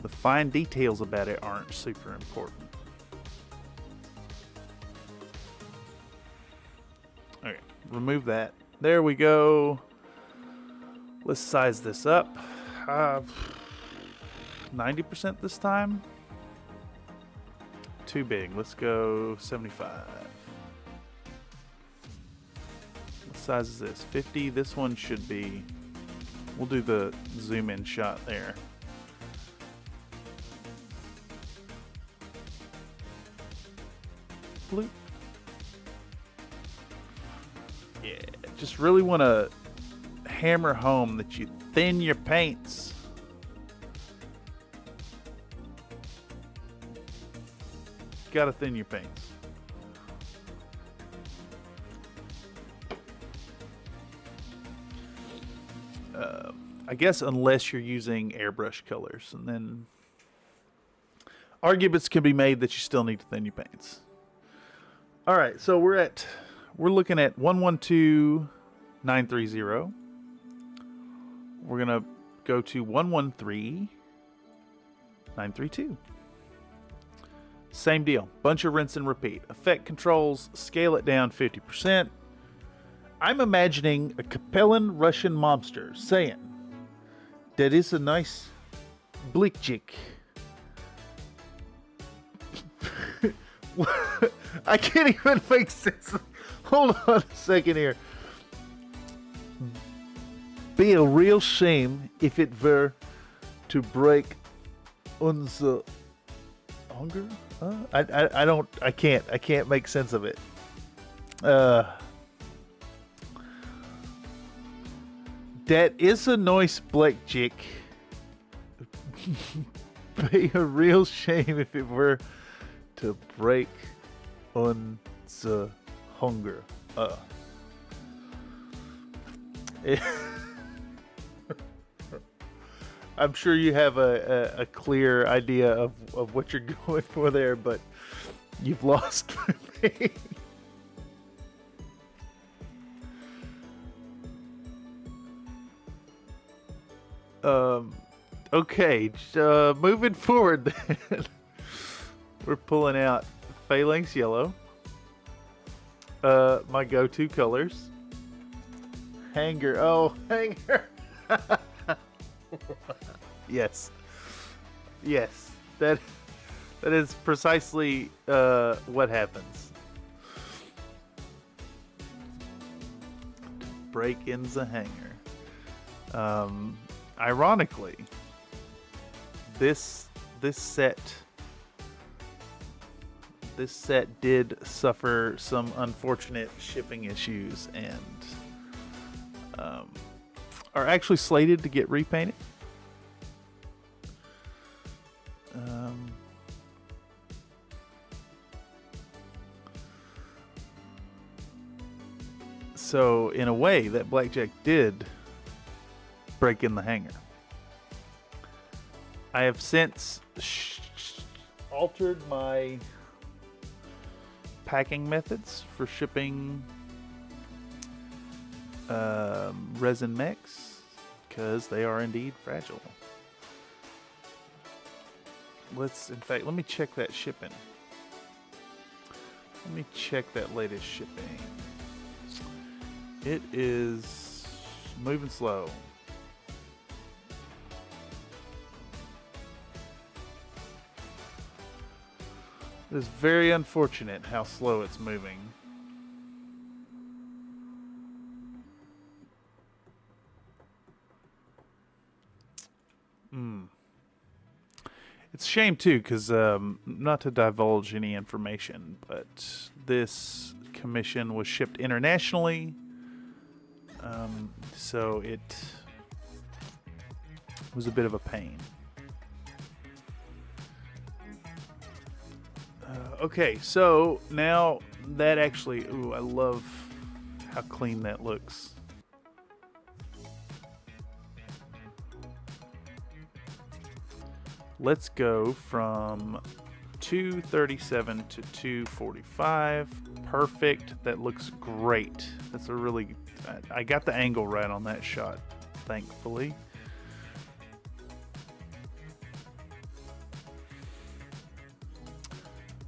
The fine details about it aren't super important. Okay, remove that. There we go. Let's size this up. 90% this time. Too big. Let's go 75. What size is this? 50. This one should be... We'll do the zoom in shot there. Bloop. Yeah, just really want to hammer home that you thin your paints. Gotta thin your paints. I guess unless you're using airbrush colors, and then arguments can be made that you still need to thin your paints. All right, so we're looking at 112930. We're gonna go to 113932. Same deal. Bunch of rinse and repeat. Effect controls, scale it down 50%. I'm imagining a Capellan Russian mobster saying, That is a nice blickchick. I can't even make sense. Hold on a second here. Be a real shame if it were to break unser hunger. I can't make sense of it. That is a nice blickchick. Be a real shame if it were to break unser hunger. I'm sure you have a clear idea of what you're going for there, but you've lost me. Okay, moving forward then. We're pulling out Phalanx Yellow. My go-to colors. Hanger. Oh, hanger. Yes. Yes. That is precisely what happens. Break in the hanger. Ironically, this set did suffer some unfortunate shipping issues and are actually slated to get repainted. So in a way, that blackjack did break in the hanger. I have since altered my packing methods for shipping resin mechs because they are indeed fragile. Let me check that shipping. Let me check that latest shipping. It is moving slow. It is very unfortunate how slow it's moving. It's a shame too, because not to divulge any information, but this commission was shipped internationally, so it was a bit of a pain. Okay, so now that actually, ooh, I love how clean that looks. Let's go from 237 to 245. Perfect. That looks great. That's a really, I got the angle right on that shot, thankfully.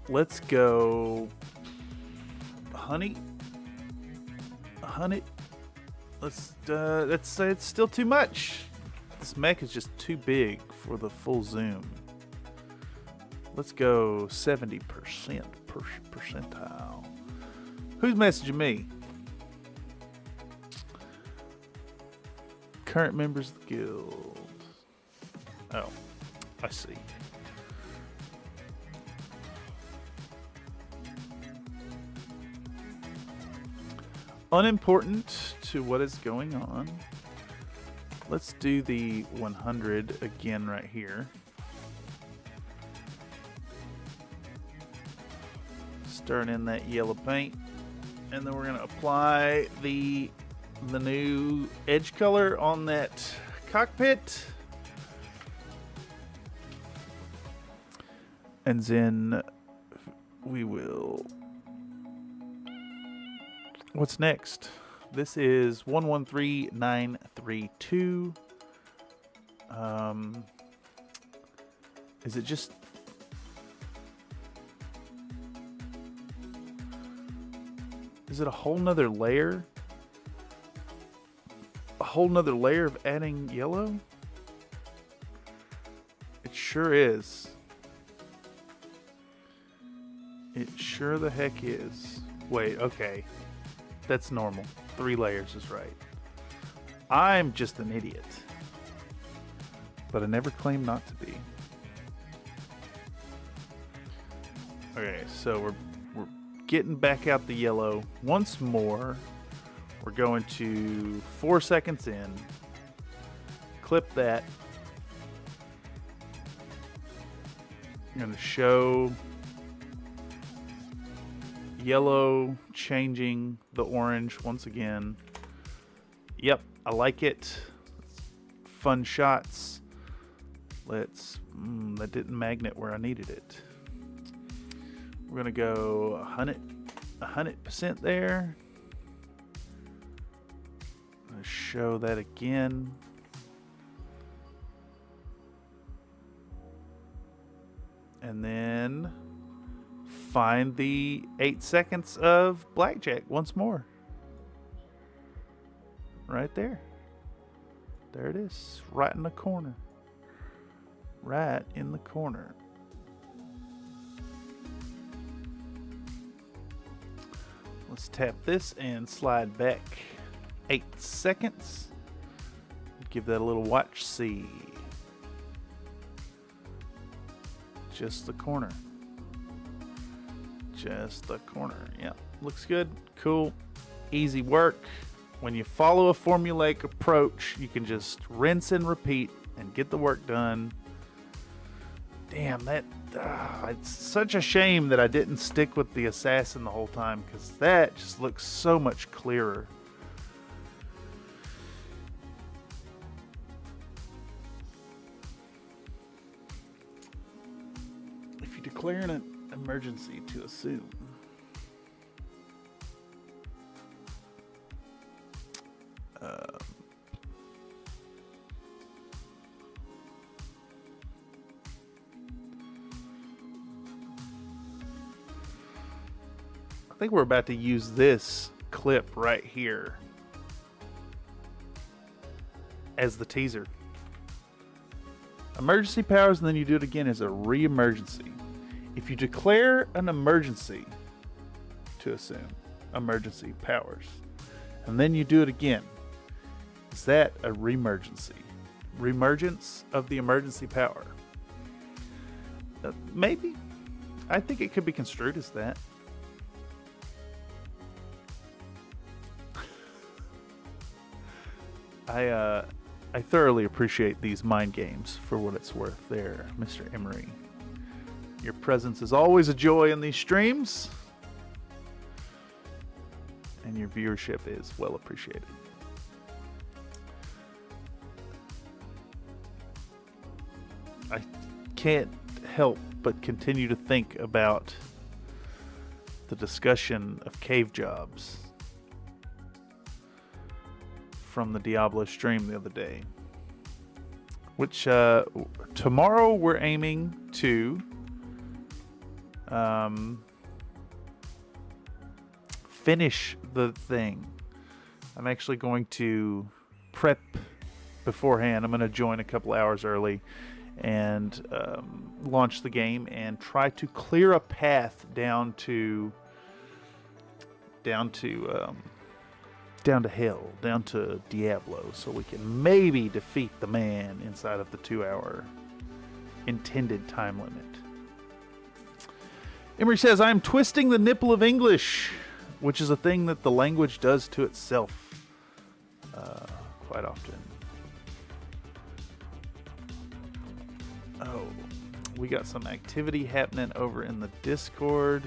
Let's go honey. Let's say it's still too much. This mech is just too big for the full zoom. Let's go 70% percentile. Who's messaging me? Current members of the guild. Oh, I see. Unimportant to what is going on. Let's do the 100 again right here. Stirring in that yellow paint, and then we're going to apply the new edge color on that cockpit, and then we will. What's next? This is 113932. Is it just? Is it a whole nother layer? A whole nother layer of adding yellow? sure is. It sure the heck is. Wait, okay. That's normal. 3 layers is right. I'm just an idiot. But I never claimed not to be. Okay, so we're getting back out the yellow once more. We're going to 4 seconds in. Clip that. I'm going to show yellow changing the orange once again. Yep, I like it. Fun shots. Let's, that didn't magnet where I needed it. We're gonna go 100% there. I'm gonna show that again. And then find the 8 seconds of blackjack once more. Right there. There it is. Right in the corner. Right in the corner. Let's tap this and slide back 8 seconds. Give that a little watch see. Just the corner. Just the corner. Yeah, looks good. Cool. Easy work. When you follow a formulaic approach, you can just rinse and repeat and get the work done. Damn, that it's such a shame that I didn't stick with the assassin the whole time, because that just looks so much clearer. If you declare an emergency to assume. I think we're about to use this clip right here as the teaser. Emergency powers, and then you do it again as a re-emergency. If you declare an emergency to assume emergency powers, and then you do it again, is that a re-emergency? Reemergence of the emergency power? Maybe. I think it could be construed as that. I thoroughly appreciate these mind games for what it's worth there, Mr. Emery. Your presence is always a joy in these streams, and your viewership is well appreciated. I can't help but continue to think about the discussion of cave jobs from the Diablo stream the other day, which tomorrow we're aiming to finish the thing. I'm actually going to prep beforehand. I'm going to join a couple hours early and launch the game and try to clear a path down to hell, down to Diablo, so we can maybe defeat the man inside of the 2-hour intended time limit. Emery says, I am twisting the nipple of English, which is a thing that the language does to itself quite often. Oh, we got some activity happening over in the Discord.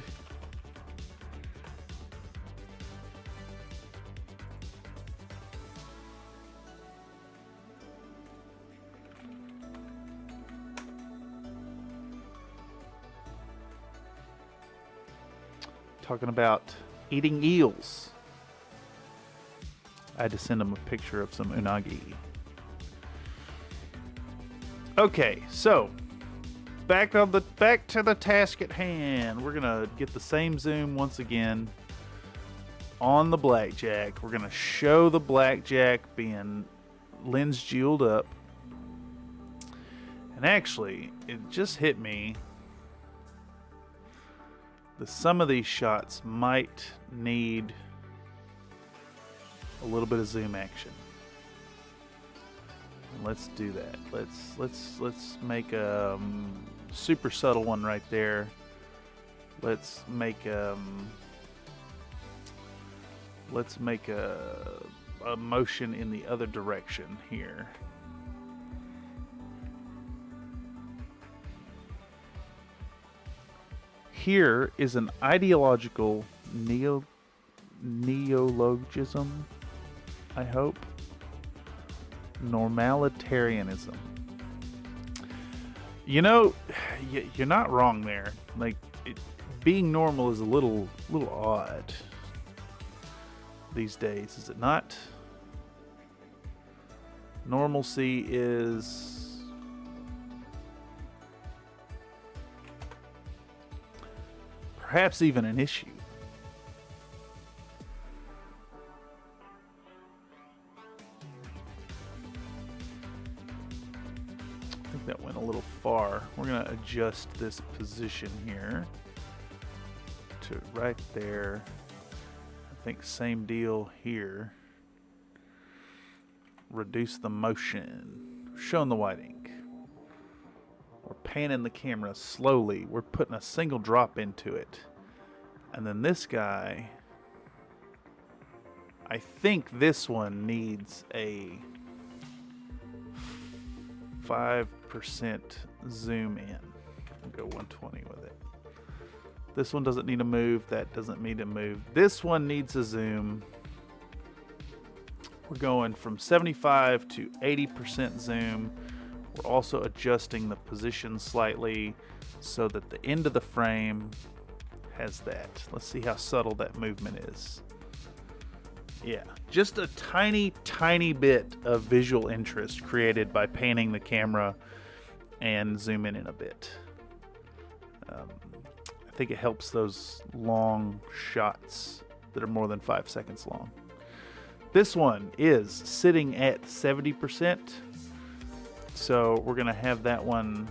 Talking about eating eels. I had to send them a picture of some unagi. Okay, so back to the task at hand. We're gonna get the same zoom once again on the blackjack. We're gonna show the blackjack being lens jeweled up, And actually, it just hit me that some of these shots might need a little bit of zoom action. And let's do that. Let's make a super subtle one right there. Let's make a motion in the other direction here. Here is an ideological neologism, I hope. Normalitarianism. You know, you're not wrong there. Like, being normal is a little odd these days, is it not? Normalcy is perhaps even an issue. I think that went a little far. We're going to adjust this position here to right there. I think same deal here. Reduce the motion. Showing the white ink. We're panning the camera slowly. We're putting a single drop into it. And then this guy, I think this one needs a 5% zoom in. We'll go 120 with it. This one doesn't need to move. That doesn't need to move. This one needs a zoom. We're going from 75 to 80% zoom. We're also adjusting the position slightly so that the end of the frame has that. Let's see how subtle that movement is. Yeah, just a tiny, tiny bit of visual interest created by panning the camera and zooming in a bit. I think it helps those long shots that are more than 5 seconds long. This one is sitting at 70%. So we're going to have that one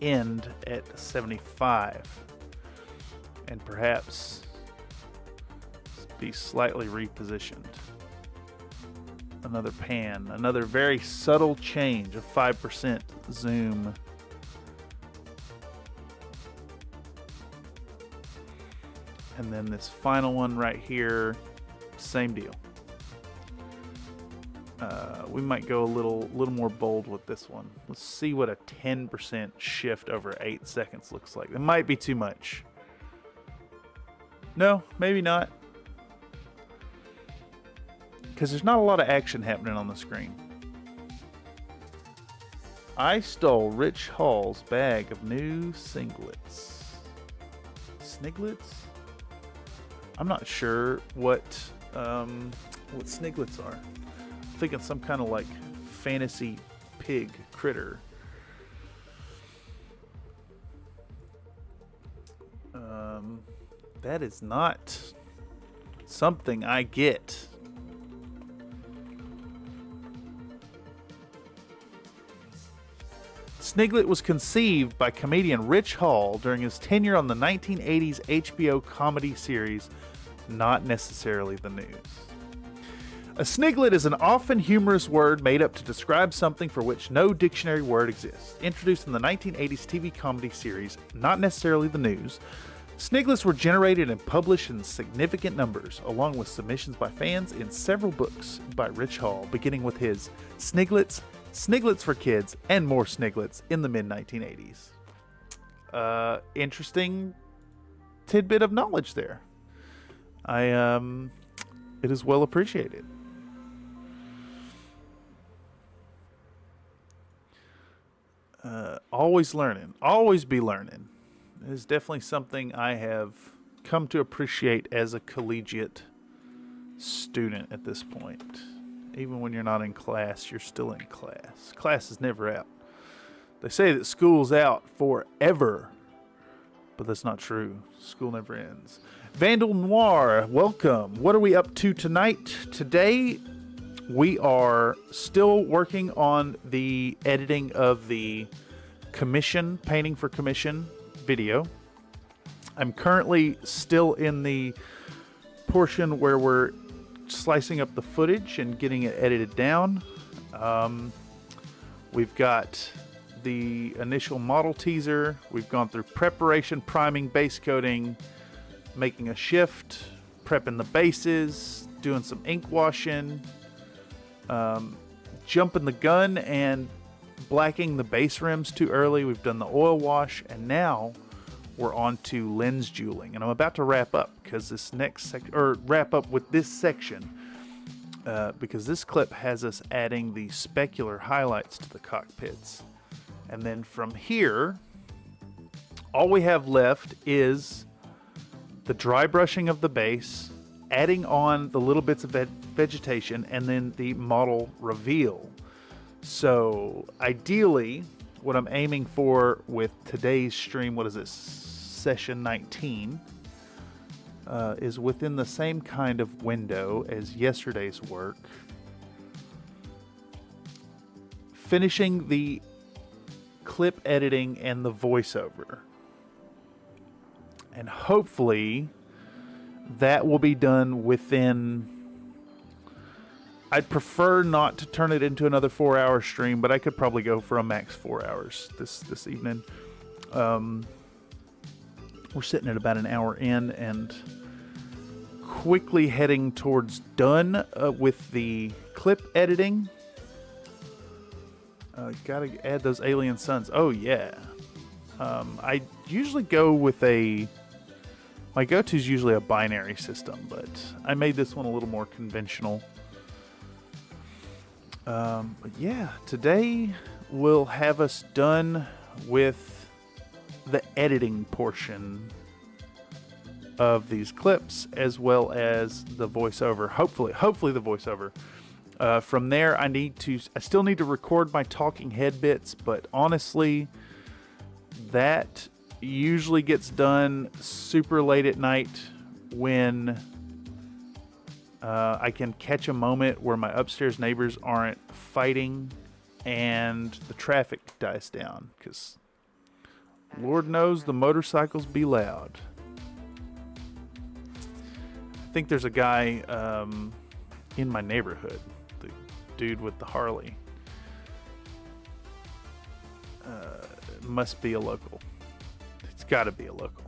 end at 75 and perhaps be slightly repositioned. Another pan, another very subtle change of 5% zoom. And then this final one right here, same deal. We might go a little more bold with this one. Let's see what a 10% shift over 8 seconds looks like. It might be too much. No, maybe not. Because there's not a lot of action happening on the screen. I stole Rich Hall's bag of new singlets. Sniglets? I'm not sure what sniglets are. I'm thinking some kind of like fantasy pig critter. That is not something I get. Sniglet was conceived by comedian Rich Hall during his tenure on the 1980s HBO comedy series Not Necessarily the News. A sniglet is an often humorous word made up to describe something for which no dictionary word exists. Introduced in the 1980s TV comedy series Not Necessarily the News, sniglets were generated and published in significant numbers, along with submissions by fans in several books by Rich Hall, beginning with his Sniglets, Sniglets for Kids, and More Sniglets in the mid-1980s. Interesting tidbit of knowledge there. It is well appreciated. Always learning. Always be learning. It is definitely something I have come to appreciate as a collegiate student at this point. Even when you're not in class, you're still in class. Class is never out. They say that school's out forever, but that's not true. School never ends. Vandal Noir, welcome. What are we up to tonight? Today, we are still working on the editing of the commission, painting for commission video. I'm currently still in the portion where we're slicing up the footage and getting it edited down. We've got the initial model teaser. We've gone through preparation, priming, base coating, making a shift, prepping the bases, doing some ink washing, jumping the gun and blacking the base rims too early. We've done the oil wash, and now we're on to lens jeweling. And I'm about to wrap up because this next wrap up with this section because this clip has us adding the specular highlights to the cockpits. And then from here, all we have left is the dry brushing of the base, adding on the little bits of vegetation, and then the model reveal. So ideally, what I'm aiming for with today's stream, what is this, session 19, is within the same kind of window as yesterday's work. Finishing the clip editing and the voiceover. And hopefully that will be done within... I'd prefer not to turn it into another 4-hour stream, but I could probably go for a max 4 hours this evening. We're sitting at about an hour in and quickly heading towards done with the clip editing. Gotta add those alien suns. Oh yeah. I usually go with my go-to is usually a binary system, but I made this one a little more conventional. But yeah, today will have us done with the editing portion of these clips, as well as the voiceover. Hopefully the voiceover. From there, I still need to record my talking head bits, but honestly, that usually gets done super late at night when I can catch a moment where my upstairs neighbors aren't fighting and the traffic dies down, because Lord knows the motorcycles be loud. I think there's a guy in my neighborhood, the dude with the Harley. Must be a local. It's got to be a local.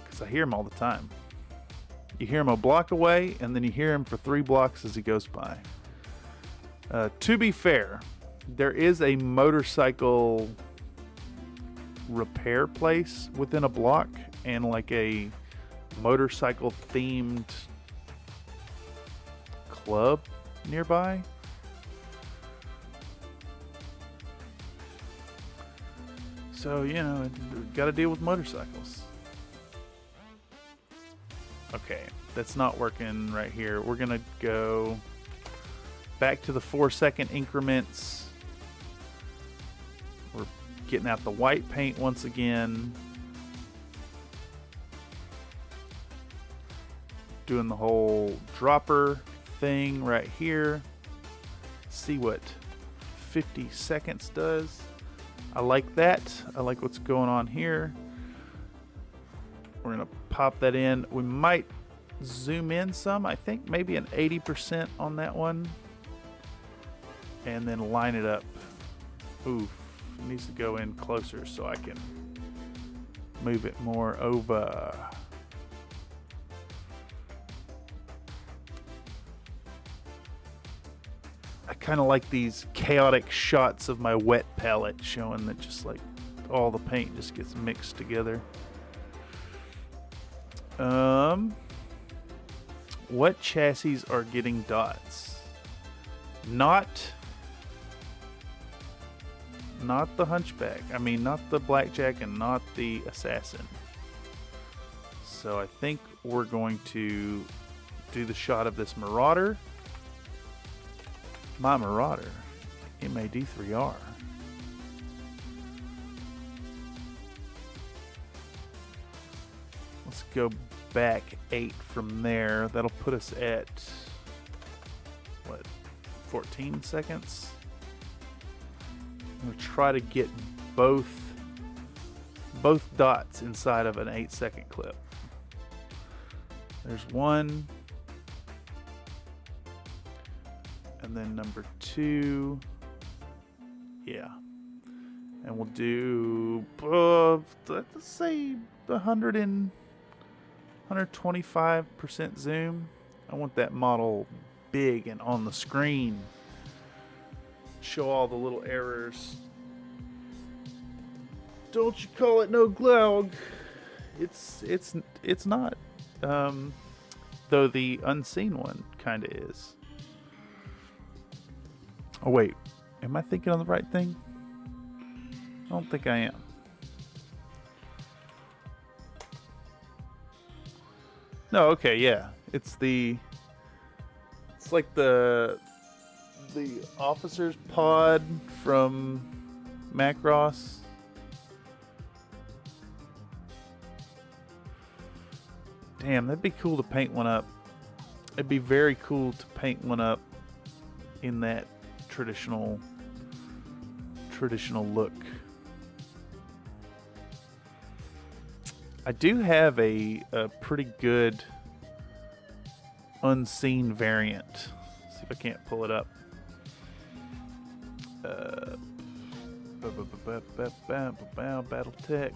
Because I hear him all the time. You hear him a block away, and then you hear him for 3 blocks as he goes by. To be fair, there is a motorcycle repair place within a block, and like a motorcycle themed club nearby. So, you know, got to deal with motorcycles. Okay, that's not working right here. We're going to go back to the 4-second increments. We're getting out the white paint once again. Doing the whole dropper thing right here. See what 50 seconds does. I like that. I like what's going on here. We're going to pop that in. We might zoom in some. I think maybe an 80% on that one. And then line it up. Oof. It needs to go in closer so I can move it more over. I kind of like these chaotic shots of my wet palette showing that just like all the paint just gets mixed together. What chassis are getting dots? Not the Hunchback. I mean, not the Blackjack and not the Assassin. So I think we're going to do the shot of this Marauder. My Marauder, MAD3R. Let's go back 8 from there. That'll put us at, what, 14 seconds? I'm gonna try to get both dots inside of an 8-second clip. There's one, and then number 2. Yeah, and we'll do let's say 125% zoom. I want that model big and on the screen. Show all the little errors. Don't you call it no glog? It's not. Though the unseen one kind of is. Oh wait, am I thinking of the right thing? I don't think I am. No, okay, yeah. It's like the officer's pod from Macross. Damn, that'd be cool to paint one up. It'd be very cool to paint one up in that traditional look. I do have a pretty good unseen variant. Let's see if I can't pull it up. Battletech.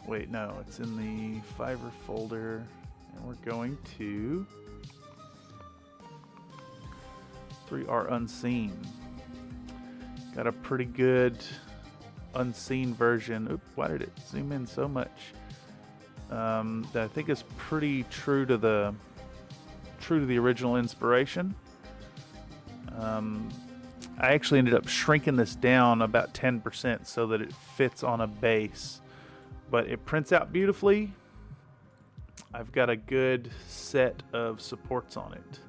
Wait, no, it's in the Fiverr folder, and we're going to 3R Unseen. Got a pretty good unseen version. Oop, why did it zoom in so much? That I think is pretty true to the original inspiration. I actually ended up shrinking this down about 10% so that it fits on a base. But it prints out beautifully. I've got a good set of supports on it.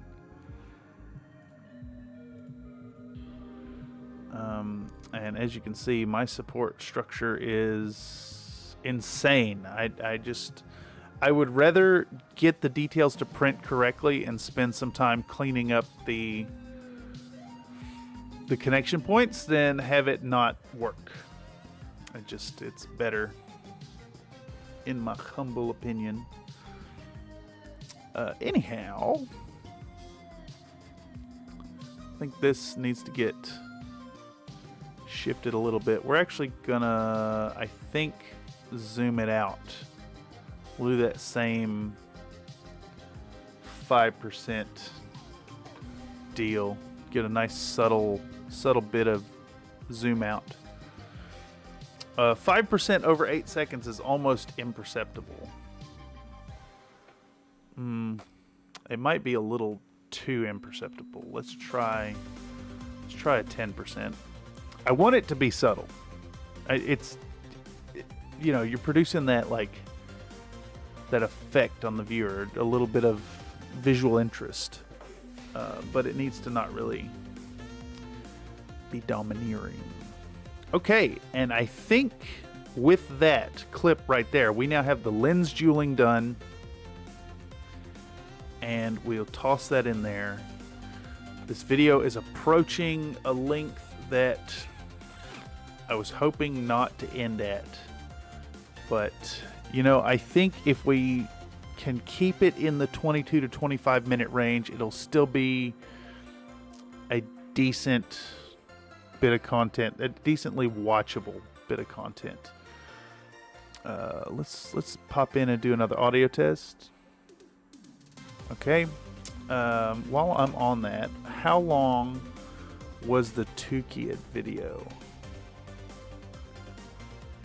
And as you can see, my support structure is insane. I would rather get the details to print correctly and spend some time cleaning up the connection points than have it not work. It's better, in my humble opinion. Anyhow, I think this needs to get shifted a little bit. We're actually gonna, I think, zoom it out. We'll do that same 5% deal. Get a nice subtle bit of zoom out. 5% over 8 seconds is almost imperceptible. It might be a little too imperceptible. Let's try a 10%. I want it to be subtle. You're producing that that effect on the viewer, a little bit of visual interest, but it needs to not really be domineering. Okay, and I think with that clip right there, we now have the lens jeweling done, and we'll toss that in there. This video is approaching a length that I was hoping not to end at, but I think if we can keep it in the 22 to 25 minute range, it'll still be a decent bit of content, a decently watchable bit of content. Let's pop in and do another audio test. Okay. While I'm on that, how long was the Tukid video?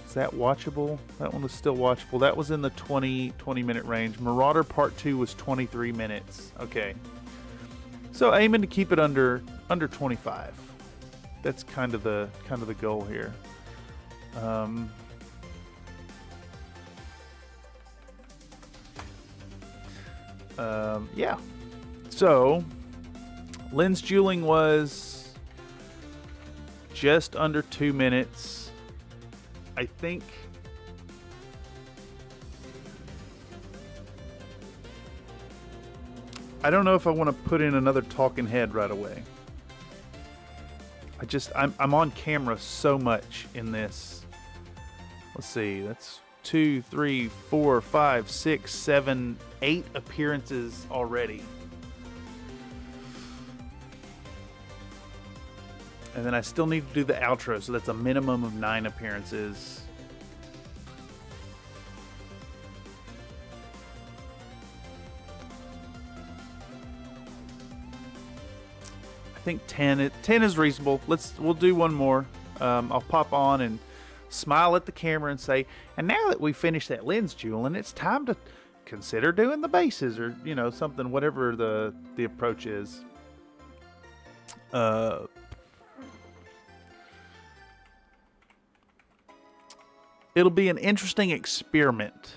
Is that watchable? That one was still watchable. That was in the 20 minute range. Marauder Part 2 was 23 minutes. Okay. So aiming to keep it under 25. That's kind of the goal here. Yeah. So lens jeweling was just under 2 minutes. I think I don't know if I want to put in another talking head right away. I'm on camera so much in this. Let's see, that's 2, 3, 4, 5, 6, 7, 8 appearances already. And then I still need to do the outro, so that's a minimum of 9 appearances. I think 10 is reasonable. We'll do one more. I'll pop on and smile at the camera and say, and now that we finished that lens jeweling, it's time to consider doing the bases, or something, whatever the approach is. It'll be an interesting experiment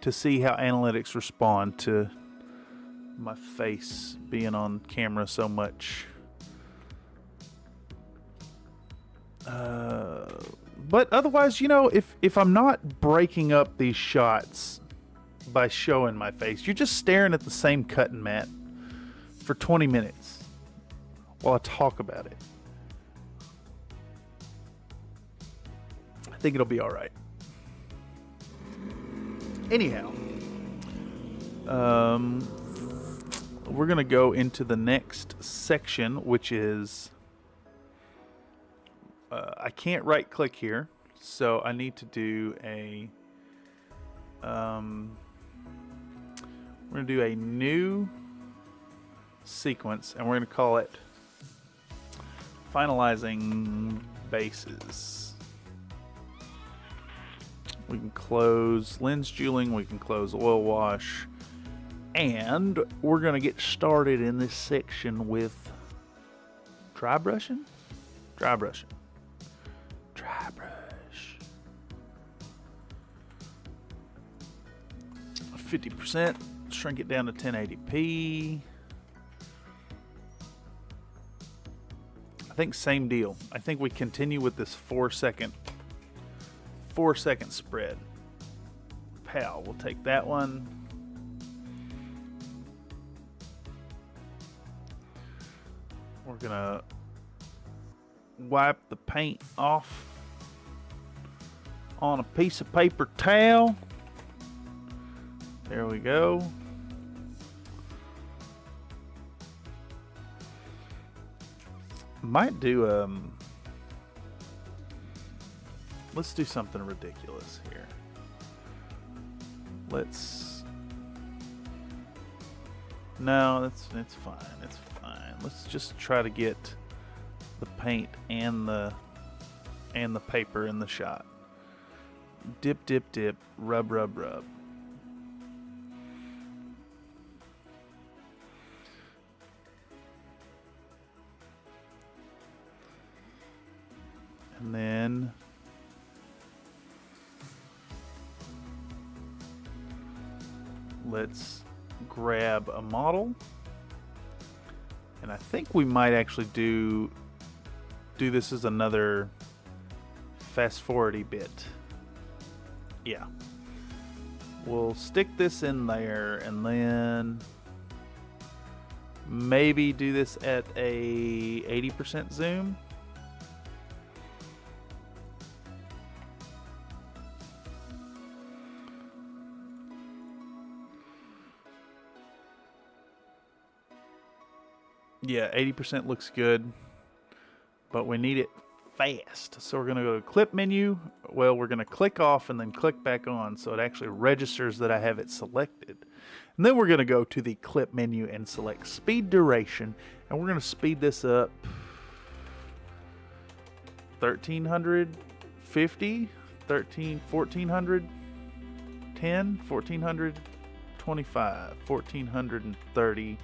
to see how analytics respond to my face being on camera so much. But otherwise, if I'm not breaking up these shots by showing my face, you're just staring at the same cutting mat for 20 minutes while I talk about it. I think it'll be all right. Anyhow, we're going to go into the next section, which is I can't right click here, so I need to do a we're going to do a new sequence, and we're going to call it finalizing bases. We can close lens jeweling, we can close oil wash, and we're going to get started in this section with dry brushing. 50%, shrink it down to 1080p. I think same deal. I think we continue with this 4-second spread. Pow, we'll take that one. We're gonna wipe the paint off on a piece of paper towel. There we go. Might do let's do something ridiculous here. No, it's fine. It's fine. Let's just try to get the paint and the paper in the shot. Dip, dip, dip, rub, rub, rub. And then let's grab a model, and I think we might actually do this as another fast forwardy bit. Yeah, we'll stick this in there, and then maybe do this at a 80% zoom. Yeah, 80% looks good, but we need it fast. So we're going to go to clip menu. Well, we're going to click off and then click back on, so it actually registers that I have it selected. And then we're going to go to the clip menu and select speed duration, and we're going to speed this up 1350, 1400, 10, 1400, 25, 1430,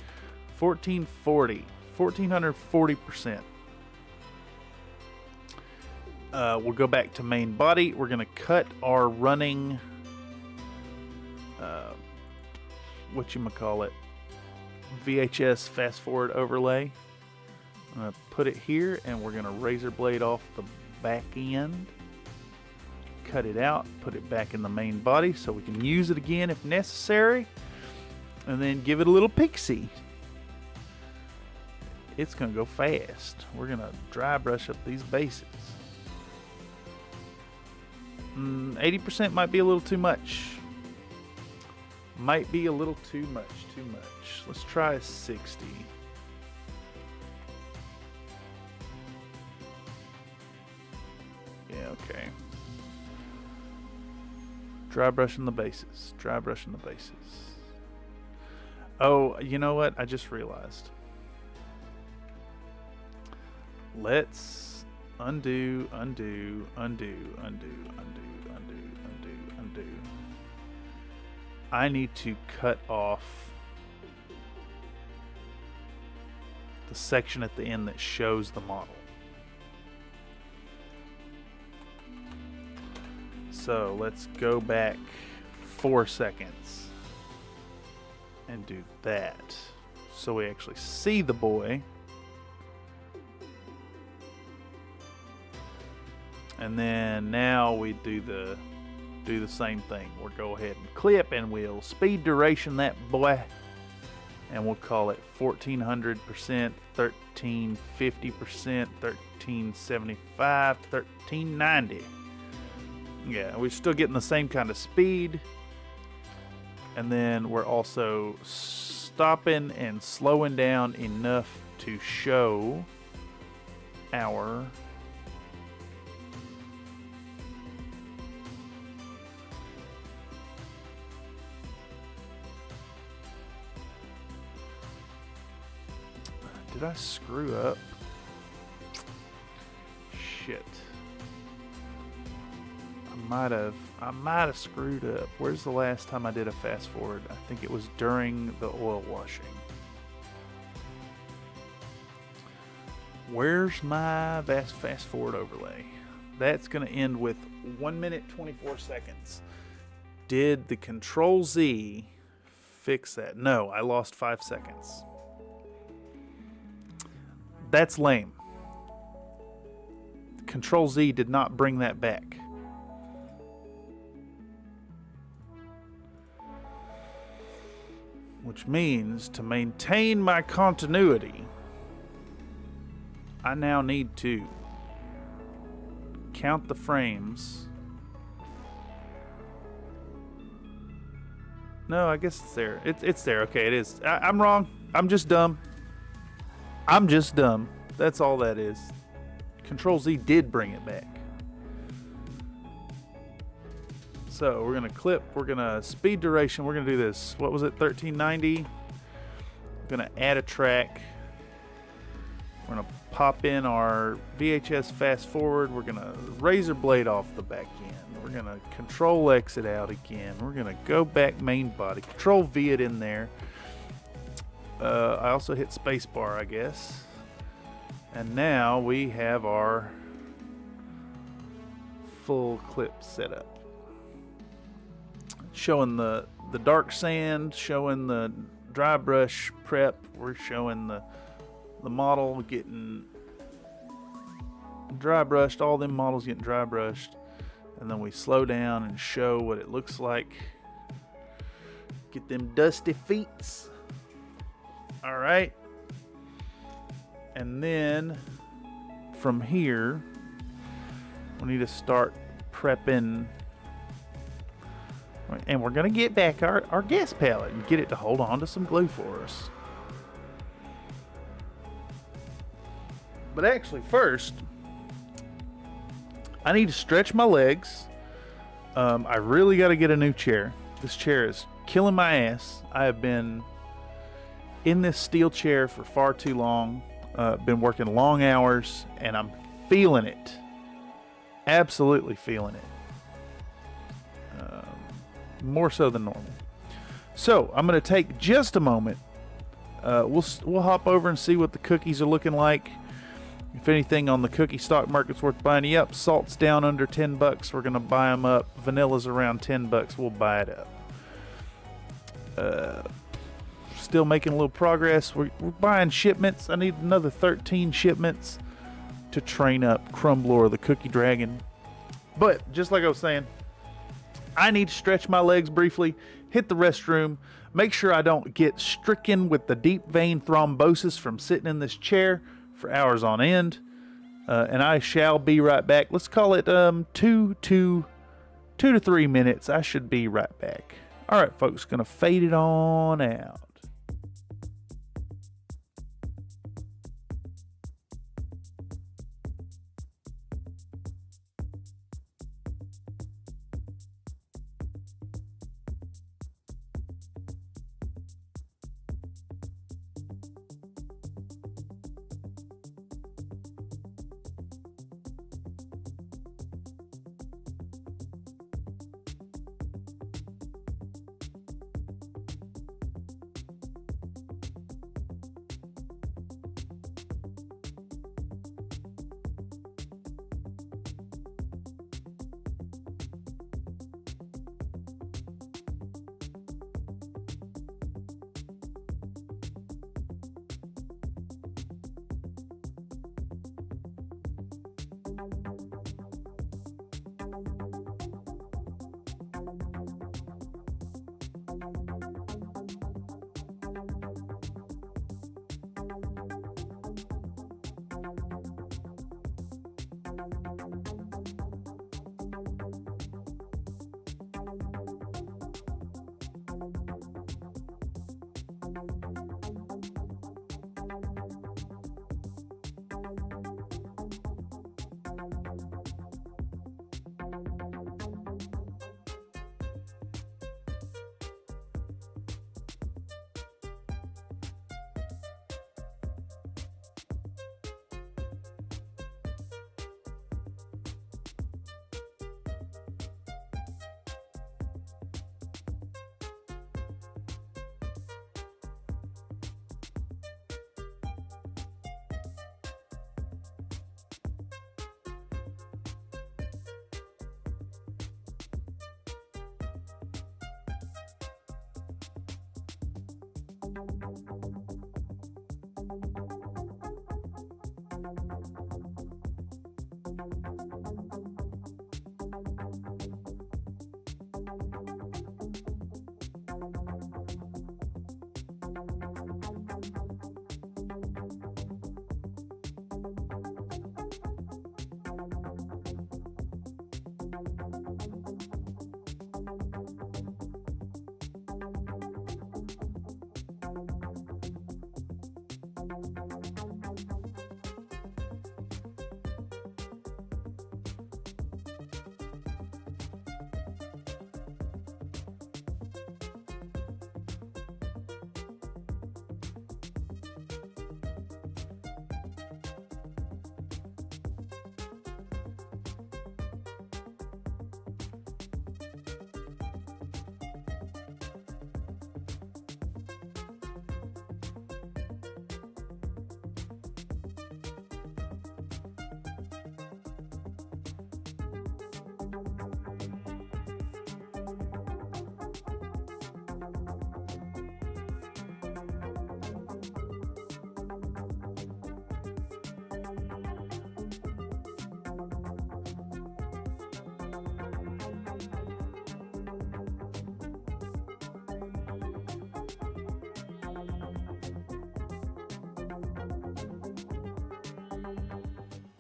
1440, 1440%. We'll go back to main body. We're going to cut our running, VHS fast forward overlay. I'm going to put it here, and we're going to razor blade off the back end, cut it out, put it back in the main body so we can use it again if necessary, and then give it a little pixie. it's going to go fast. We're going to dry brush up these bases. 80% might be a little too much. Might be a little too much. Let's try a 60. Yeah, okay. Dry brushing the bases. Oh, you know what? I just realized. Let's undo. I need to cut off the section at the end that shows the model. So let's go back 4 seconds and do that so we actually see the boy. And then now we do the same thing. We'll go ahead and clip, and we'll speed duration that boy, and we'll call it 1400%, 1350%, 1375, 1390. Yeah, we're still getting the same kind of speed, and then we're also stopping and slowing down enough to show our Did I screw up? Shit. I might have screwed up. Where's the last time I did a fast forward? I think it was during the oil washing. Where's my fast forward overlay? That's going to end with 1 minute 24 seconds. Did the Control Z fix that? No, I lost 5 seconds. That's lame. Control Z did not bring that back. Which means to maintain my continuity, I now need to count the frames. No, I guess it's there. It's there. Okay, it is. I'm wrong. I'm just dumb. That's all that is. Control Z did bring it back. So we're going to clip. We're going to speed duration. We're going to do this. What was it? 1390. We're going to add a track. We're going to pop in our VHS fast forward. We're going to razor blade off the back end. We're going to Control X it out again. We're going to go back main body. Control V it in there. I also hit spacebar, I guess. And now we have our full clip set up. Showing the dark sand, showing the dry brush prep. We're showing the model getting dry brushed, all them models getting dry brushed. And then we slow down and show what it looks like. Get them dusty feets. All right. And then from here, we need to start prepping. And we're going to get back our gas palette and get it to hold on to some glue for us. But actually first, I need to stretch my legs. I really got to get a new chair. This chair is killing my ass. I have been in this steel chair for far too long. Been working long hours, and I'm feeling it. Absolutely feeling it. More so than normal. So I'm going to take just a moment. We'll hop over and see what the cookies are looking like. If anything on the cookie stock market's worth buying. Yep, salt's down under $10. We're going to buy them up. Vanilla's around $10. We'll buy it up. Still making a little progress. We're buying shipments. I need another 13 shipments to train up Crumblor, the cookie dragon. But just like I was saying, I need to stretch my legs briefly, hit the restroom, make sure I don't get stricken with the deep vein thrombosis from sitting in this chair for hours on end. And I shall be right back. Let's call it 2 to 3 minutes. I should be right back. All right, folks, gonna fade it on out.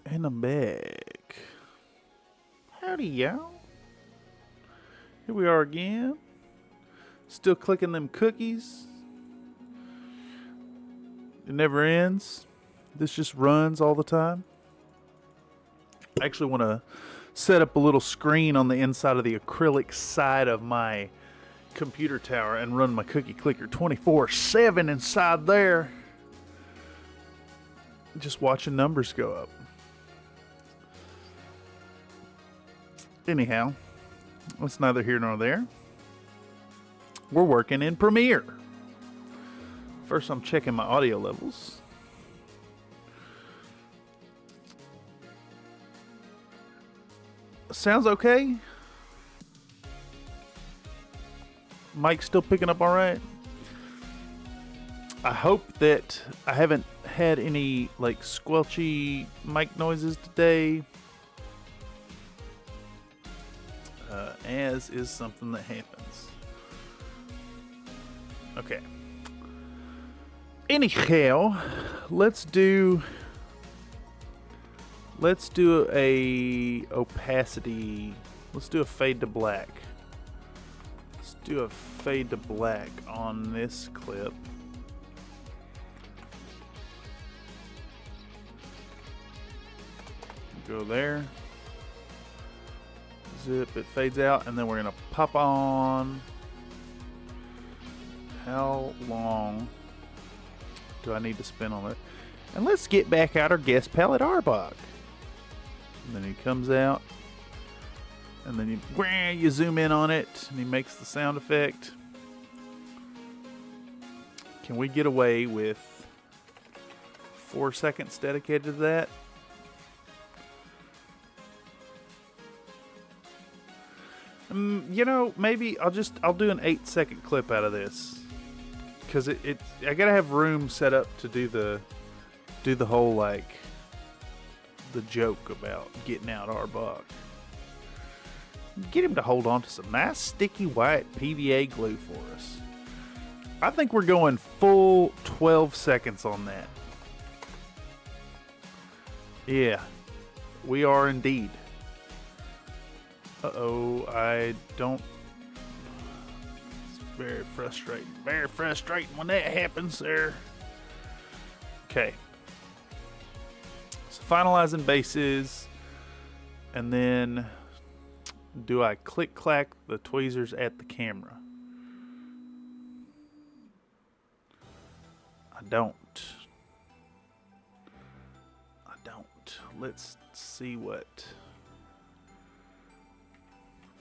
And I'm back. Howdy, y'all. Here we are again. Still clicking them cookies. It never ends. This just runs all the time. I actually want to set up a little screen on the inside of the acrylic side of my computer tower and run my cookie clicker 24/7 inside there. Just watching numbers go up. Anyhow, that's neither here nor there. We're working in Premiere. First, I'm checking my audio levels. Sounds okay. Mic's still picking up all right. I hope that I haven't had any like squelchy mic noises today. as is something that happens. Okay. Anyhow, let's do a opacity. Let's do a fade to black. Let's do a fade to black on this clip. Go there. Zip, it fades out, and then we're gonna pop on. How long do I need to spend on it? And let's get back out our guest palette Arbok. And then he comes out, and then you zoom in on it, and he makes the sound effect. Can we get away with 4 seconds dedicated to that? You know, maybe I'll do an 8-second clip out of this, because I gotta have room set up to do the whole, like, the joke about getting out Arbok. Get him to hold on to some nice sticky white PVA glue for us. I think we're going full 12 seconds on that. Yeah, we are indeed. Uh-oh, I don't... It's very frustrating. Very frustrating when that happens there. Okay. So finalizing bases. And then do I click-clack the tweezers at the camera? I don't. Let's see what...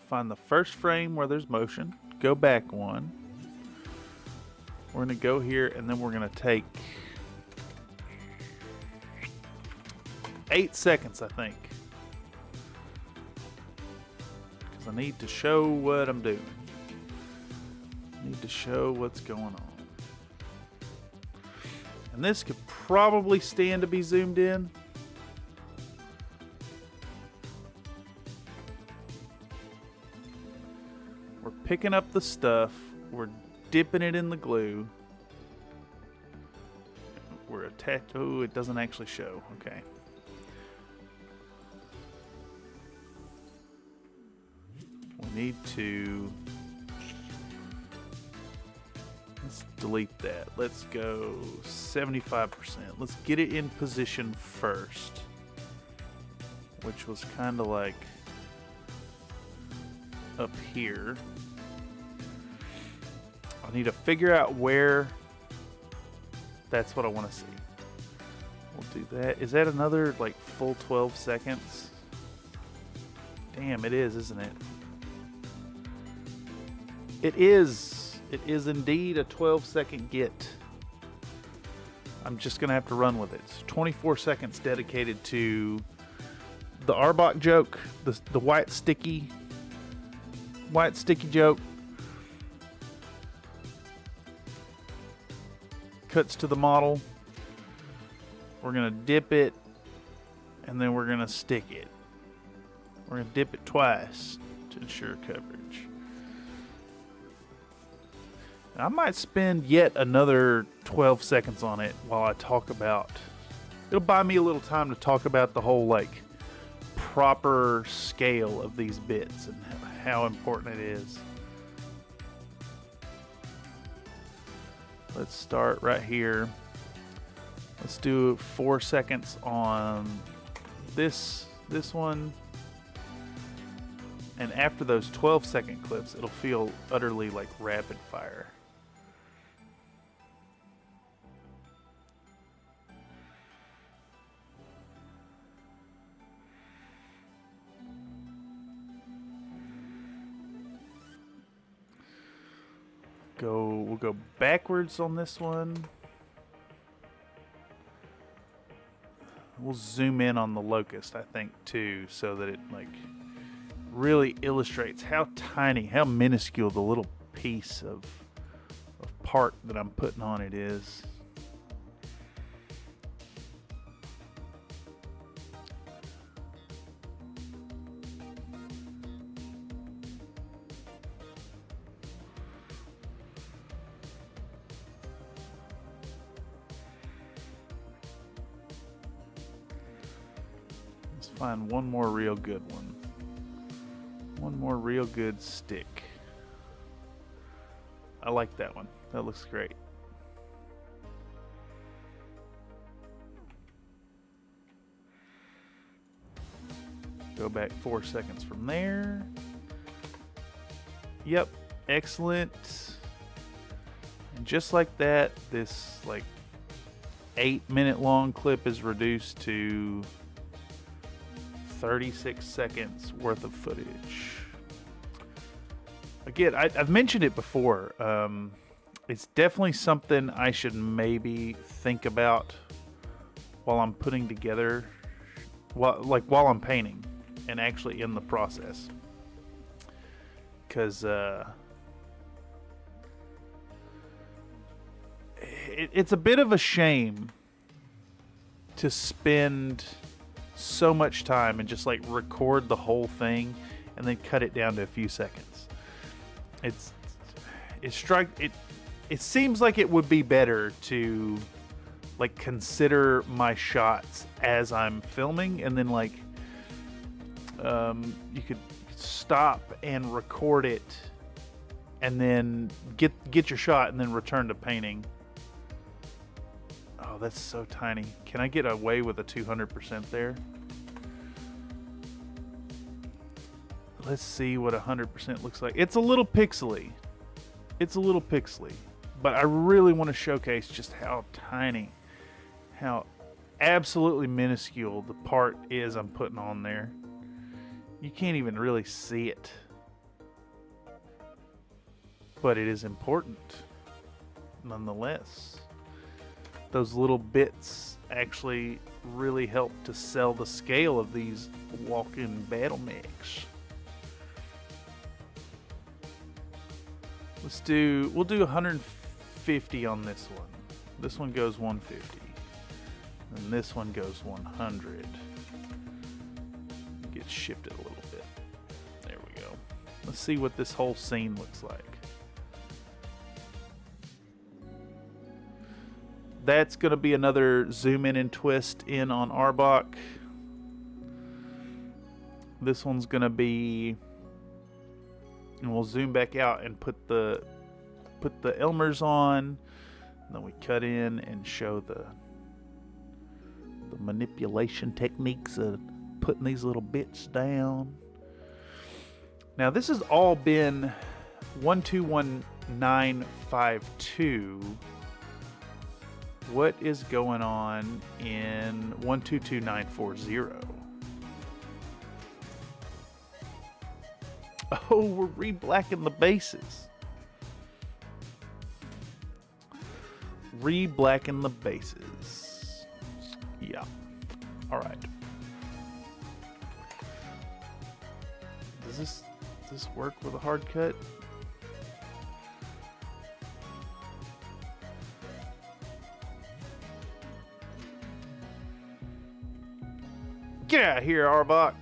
Find the first frame where there's motion. Go back one. We're going to go here, and then we're going to take 8 seconds, I think. Because I need to show what I'm doing. I need to show what's going on. And this could probably stand to be zoomed in. We're picking up the stuff. We're dipping it in the glue. We're attached. Oh, it doesn't actually show. Okay. We need to... Let's delete that. Let's go 75%. Let's get it in position first. Which was kind of like up here. I need to figure out where. That's what I want to see. We'll do that. Is that another like full 12 seconds? Damn, it is, isn't it? It is. It is indeed a 12-second get. I'm just going to have to run with it. So 24 seconds dedicated to the Arbok joke, the white sticky joke. Cuts to the model. We're going to dip it, and then we're going to stick it. We're going to dip it twice to ensure coverage. And I might spend yet another 12 seconds on it while I talk about... It'll buy me a little time to talk about the whole, like, proper scale of these bits and how important it is. Let's start right here. Let's do 4 seconds on this one. And after those 12-second clips, it'll feel utterly like rapid fire. We'll go backwards on this one. We'll zoom in on the locust, I think, too, so that it like really illustrates how tiny, how minuscule the little piece of part that I'm putting on it is. find one more real good one. One more real good stick. I like that one. That looks great. Go back 4 seconds from there. Yep, excellent. And just like that, this like 8-minute long clip is reduced to 36 seconds worth of footage. Again, I've mentioned it before. It's definitely something I should maybe think about while I'm putting together, while I'm painting and actually in the process. Because it's a bit of a shame to spend so much time and just like record the whole thing and then cut it down to a few seconds. It seems like it would be better to like consider my shots as I'm filming, and then like you could stop and record it and then get your shot and then return to painting. Oh, that's so tiny. Can I get away with a 200% there? Let's see what 100% looks like. It's a little pixely. It's a little pixely. But I really want to showcase just how tiny, how absolutely minuscule the part is I'm putting on there. You can't even really see it. But it is important nonetheless. Those little bits actually really help to sell the scale of these walk-in battle mechs. We'll do 150 on this one. This one goes 150. And this one goes 100. Get shifted a little bit. There we go. Let's see what this whole scene looks like. That's going to be another zoom in and twist in on Arbok. This one's going to be, and we'll zoom back out and put the Elmers on. And then we cut in and show the manipulation techniques of putting these little bits down. Now this has all been 121952. What is going on in 122940? Oh, we're re-blacking the bases. Re-blacking the bases. Yeah. All right. Does this work with a hard cut? Get out of here, Arbok.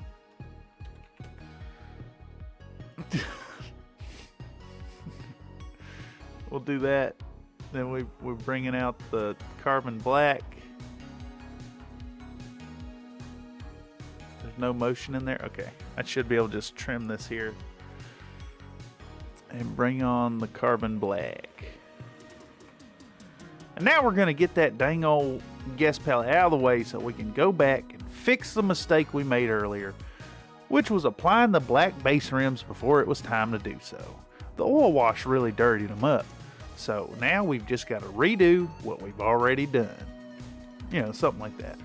We'll do that. Then we're bringing out the carbon black. There's no motion in there? Okay. I should be able to just trim this here. And bring on the carbon black. And now we're going to get that dang old guest palette out of the way so we can go back and fix the mistake we made earlier, which was applying the black base rims before it was time to do so. The oil wash really dirtied them up. So now we've just got to redo what we've already done. You know, something like that.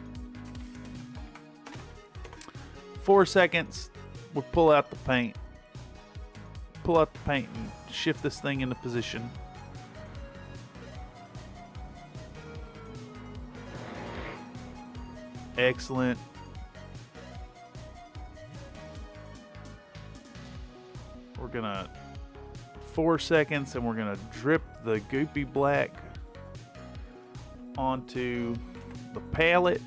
4 seconds, we'll pull out the paint. Pull out the paint and shift this thing into position. Excellent. We're gonna 4 seconds and we're gonna drip the goopy black onto the palette.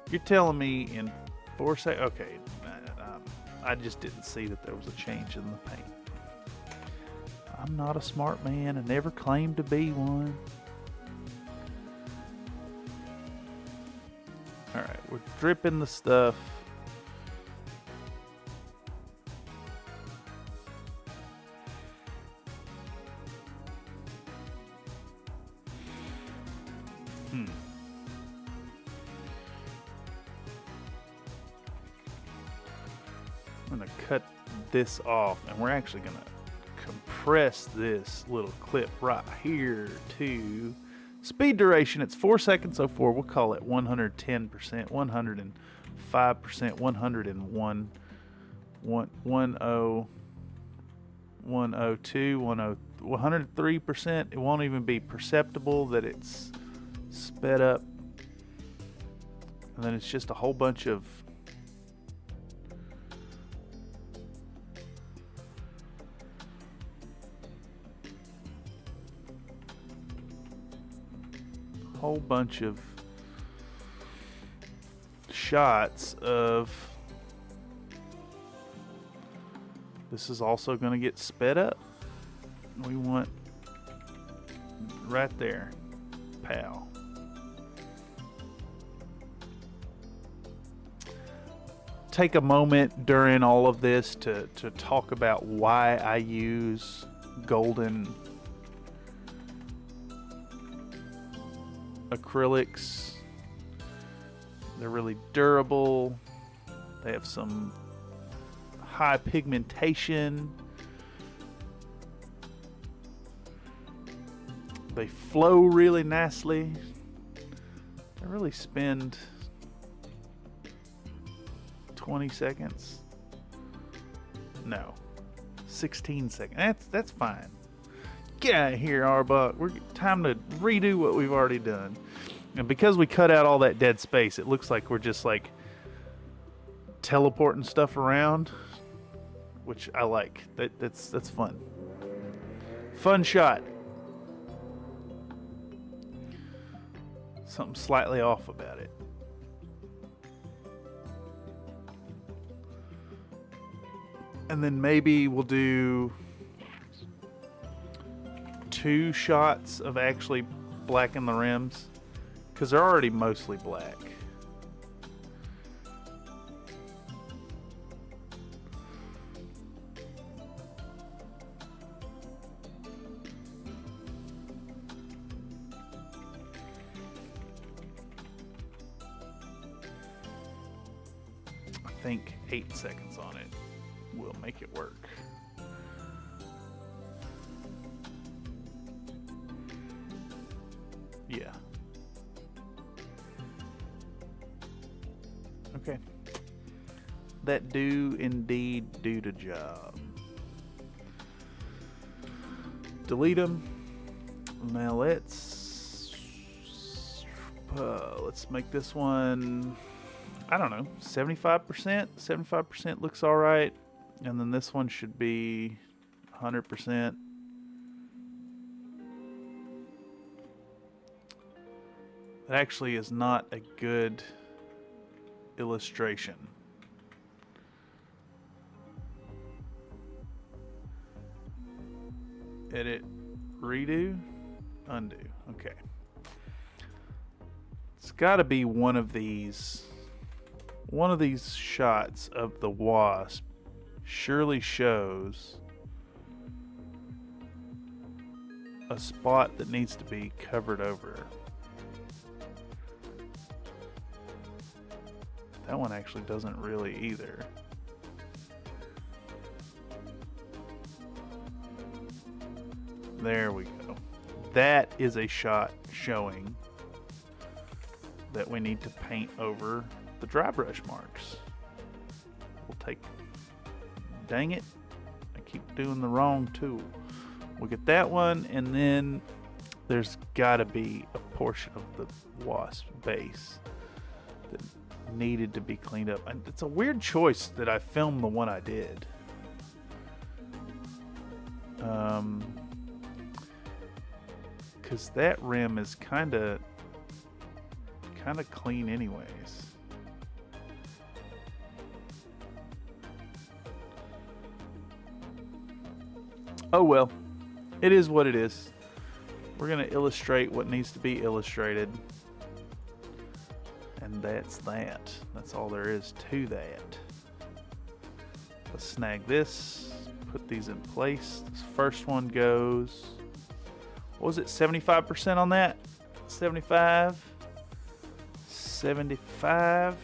You're telling me in 4 seconds? Okay, I just didn't see that there was a change in the paint. I'm not a smart man. I never claimed to be one. All right, we're dripping the stuff. I'm gonna cut this off, and we're actually gonna compress this little clip right here to speed duration. It's 4 seconds, so we'll call it 110%, 105%, 101, 102, 103%. It won't even be perceptible that it's sped up. And then it's just a whole bunch of shots of this. Is also going to get sped up. We want right there, pow. Take a moment during all of this to talk about why I use golden acrylics. They're really durable. They have some high pigmentation. They flow really nicely. I really spend 20 seconds. No, 16 seconds. That's fine. Get out of here, Arbuck. We're time to redo what we've already done. And because we cut out all that dead space, it looks like we're just like teleporting stuff around, which I like. That's fun. Fun shot. Something slightly off about it. And then maybe we'll do 2 shots of actually blacken the rims, because they're already mostly black. I think 8 seconds on it will make it work. Yeah. Okay. That do indeed do the job. Delete them. Now let's make this one, I don't know, 75%. 75% looks all right. And then this one should be 100%. That actually is not a good illustration. Edit, redo, undo. Okay. It's got to be one of these shots of the wasp surely shows a spot that needs to be covered over. That one actually doesn't really either. There we go. That is a shot showing that we need to paint over the dry brush marks. We'll take, dang it, I keep doing the wrong tool. We'll get that one, and then there's gotta be a portion of the wasp base that needed to be cleaned up. And it's a weird choice that I filmed the one I did. Because that rim is kind of clean anyways. Oh well, it is what it is. We're gonna illustrate what needs to be illustrated, and And that's that. That's all there is to that. Let's snag this, put these in place. This first one goes, what was it, 75% on that? 75. 75.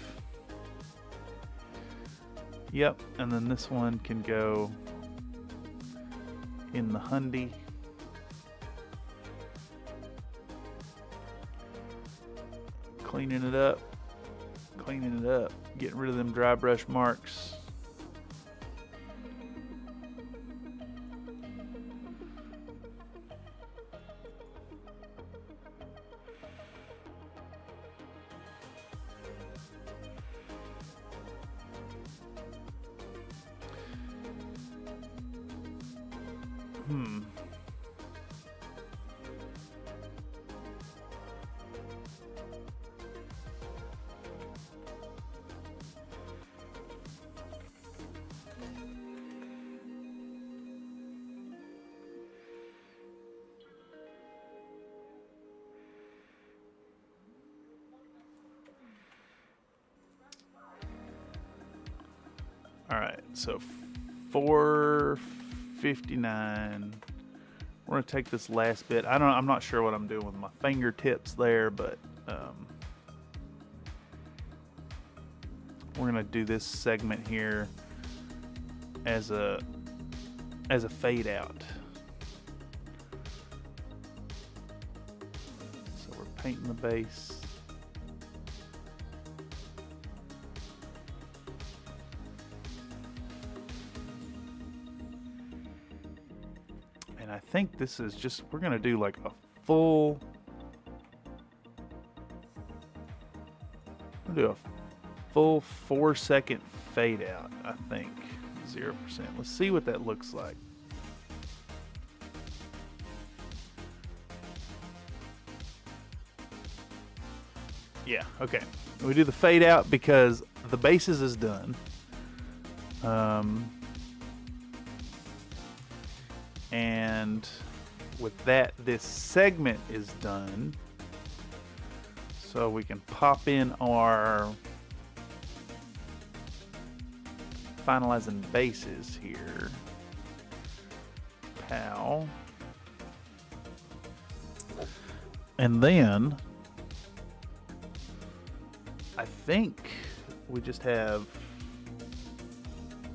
Yep, and then this one can go in the Howdy. Cleaning it up, getting rid of them dry brush marks. All right, so 459. We're gonna take this last bit. I'm not sure what I'm doing with my fingertips there, but we're gonna do this segment here as a fade out. So we're painting the base. And I think this is just, we're gonna do like a full, we'll do a full 4-second fade out, I think. 0%. Let's see what that looks like. Yeah, okay. We do the fade out because the bases is done. And with that, this segment is done. So we can pop in our finalizing bases here. Pow. And then I think we just have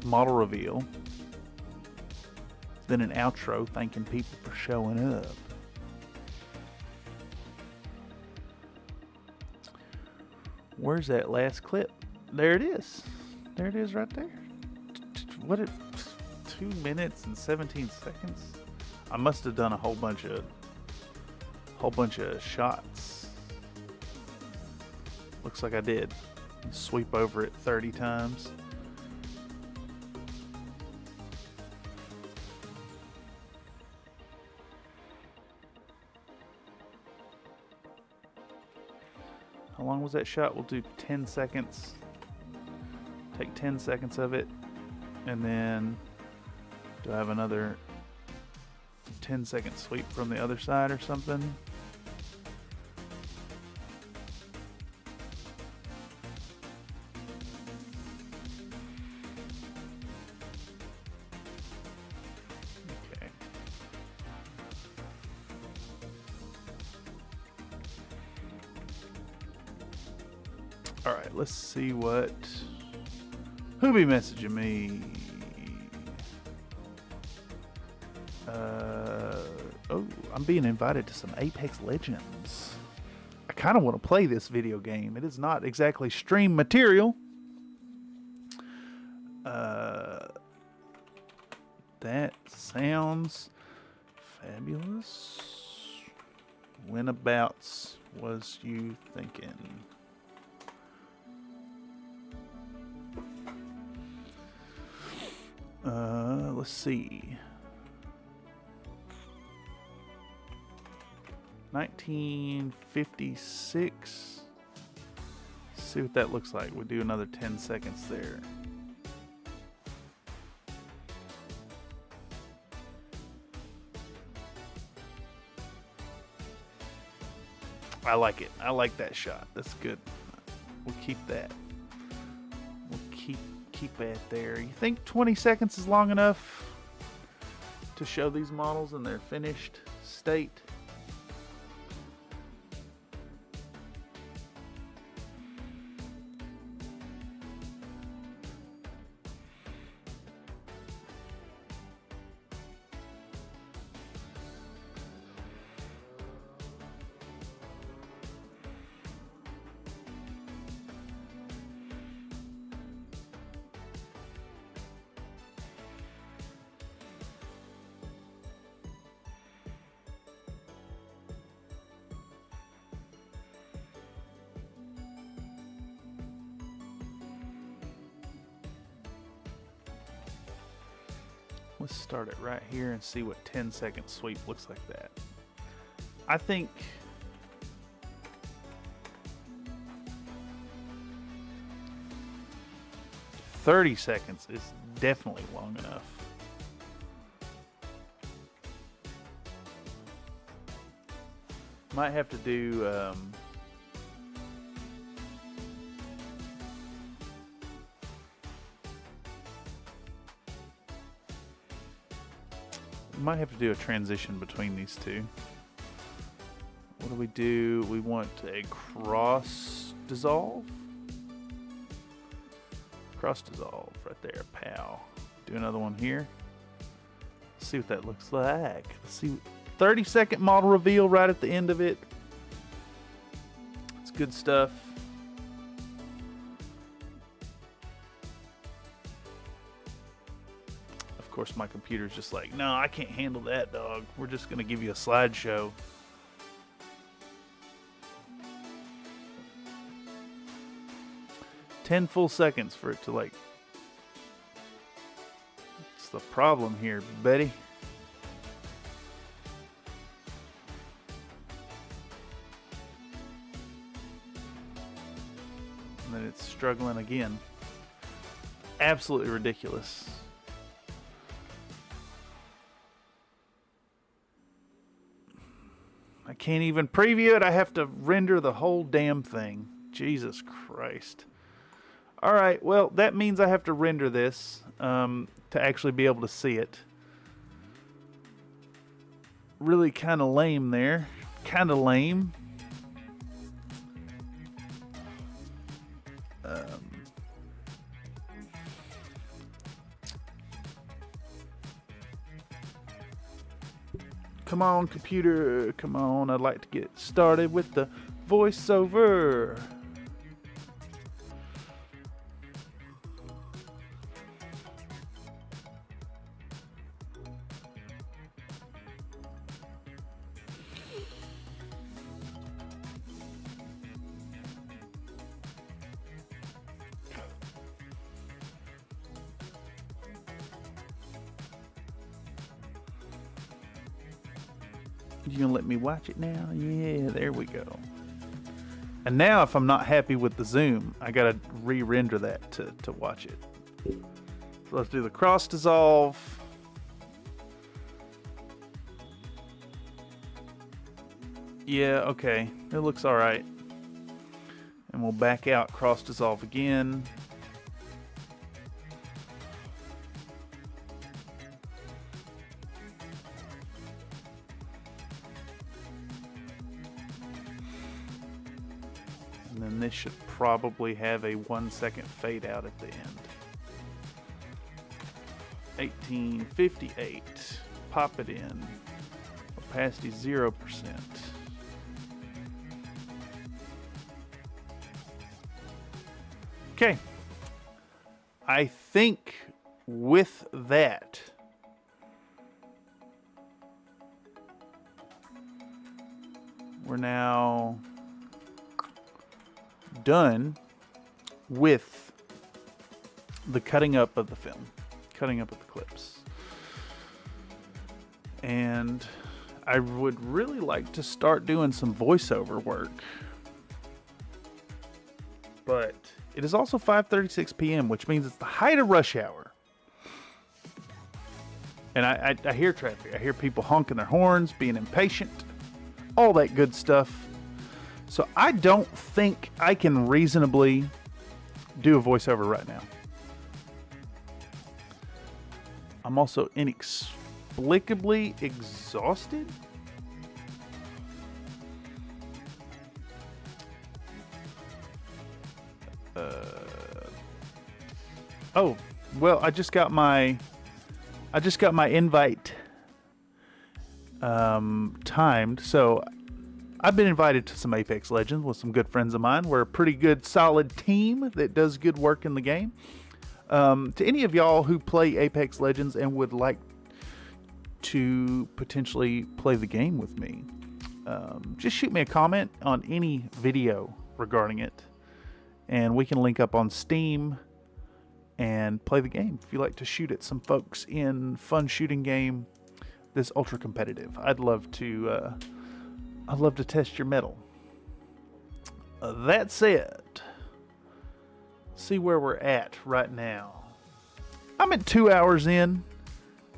model reveal. Then an outro thanking people for showing up. Where's that last clip? There it is. There it is right there. What, 2 minutes and 17 seconds? I must have done a whole bunch of shots. Looks like I did. Sweep over it 30 times. How long was that shot? We'll do 10 seconds. Take 10 seconds of it. And then do I have another 10-second sweep from the other side or something? Okay. All right, let's see what. Who be messaging me? Oh, I'm being invited to some Apex Legends. I kind of want to play this video game. It is not exactly stream material. That sounds fabulous. Whenabouts was you thinking? Let's see. 1956. See what that looks like. We'll do another 10 seconds there. I like it. I like that shot. That's good. We'll keep that. We'll keep that there. You think 20 seconds is long enough to show these models in their finished state? Let's start it right here and see what 10-second sweep looks like that. I think "30 seconds is definitely long enough. Might have to do might have to do a transition between these two. What do we do? We want a cross dissolve. Cross dissolve right there, pow. Do another one here. Let's see what that looks like. Let's see. 30-second model reveal right at the end of it. It's good stuff. Of course, my computer's just like, no, I can't handle that, dog. We're just going to give you a slideshow. "10 full seconds for it to like. It's the problem here, Betty. And then it's struggling again. Absolutely ridiculous. I can't even preview it. I have to render the whole damn thing. Jesus Christ. All right, well, that means I have to render this to actually be able to see it. Really kind of lame there. Kind of lame. Come on, computer. Come on. I'd like to get started with the voiceover. You gonna let me watch it now? Yeah, there we go. And now if I'm not happy with the zoom, I gotta re-render that to watch it. So let's do the cross dissolve. Yeah, okay, it looks all right. And we'll back out, cross dissolve again. And then this should probably have a 1 second fade out at the end. 1858. Pop it in. Opacity 0%. Okay. I think with that, we're now done with the cutting up of the film, cutting up of the clips. And I would really like to start doing some voiceover work. But it is also 5:36 p.m., which means it's the height of rush hour. And I hear traffic. I hear people honking their horns, being impatient, all that good stuff. So I don't think I can reasonably do a voiceover right now. I'm also inexplicably exhausted. Oh, well, I just got my invite timed. So I've been invited to some Apex Legends with some good friends of mine. We're a pretty good, solid team that does good work in the game. To any of y'all who play Apex Legends and would like to potentially play the game with me, just shoot me a comment on any video regarding it, and we can link up on Steam and play the game. If you like to shoot at some folks in fun shooting game that's ultra competitive, I'd love to test your mettle. That said, see where we're at right now. I'm at 2 hours in.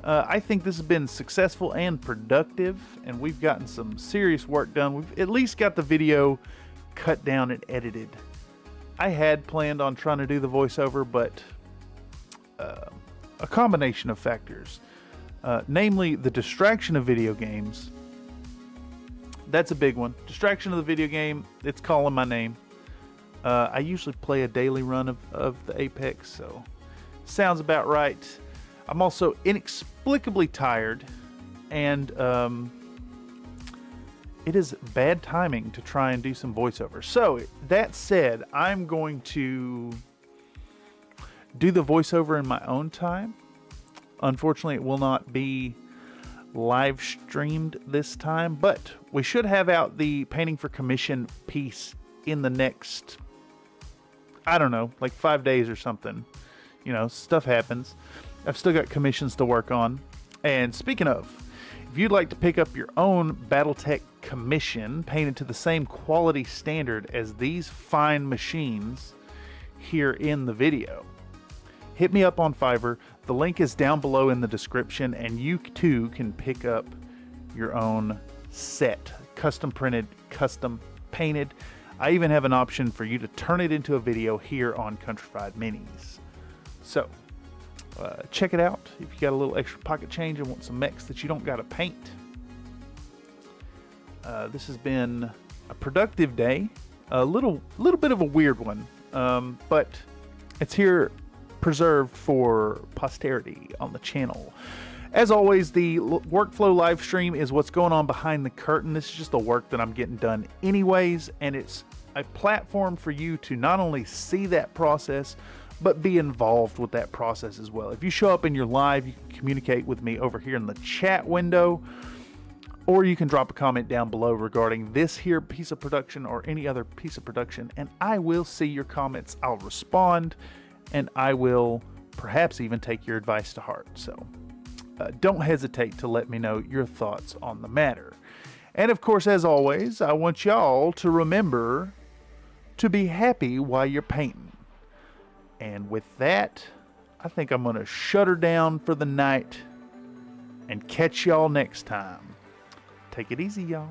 I think this has been successful and productive, and we've gotten some serious work done. We've at least got the video cut down and edited. I had planned on trying to do the voiceover, but a combination of factors, namely the distraction of video games. That's a big one. Distraction of the video game, it's calling my name. I usually play a daily run of the Apex, so sounds about right. I'm also inexplicably tired, and it is bad timing to try and do some voiceover. So that said, I'm going to do the voiceover in my own time. Unfortunately, it will not be live streamed this time, but we should have out the painting for commission piece in the next, I don't know, like 5 days or something. You know, stuff happens. I've still got commissions to work on. And speaking of, if you'd like to pick up your own Battletech commission painted to the same quality standard as these fine machines here in the video, hit me up on Fiverr. The link is down below in the description, and you too can pick up your own set. Custom printed, custom painted. I even have an option for you to turn it into a video here on Countryfied Minis. So, check it out if you got a little extra pocket change and want some mechs that you don't got to paint. This has been a productive day. A little bit of a weird one, but it's here preserved for posterity on the channel. As always, the workflow live stream is what's going on behind the curtain. This is just the work that I'm getting done anyways, and it's a platform for you to not only see that process, but be involved with that process as well. If you show up in your live, you can communicate with me over here in the chat window, or you can drop a comment down below regarding this here piece of production or any other piece of production, and I will see your comments. I'll respond, and I will perhaps even take your advice to heart. So don't hesitate to let me know your thoughts on the matter. And of course, as always, I want y'all to remember to be happy while you're painting. And with that, I think I'm going to shut her down for the night and catch y'all next time. Take it easy, y'all.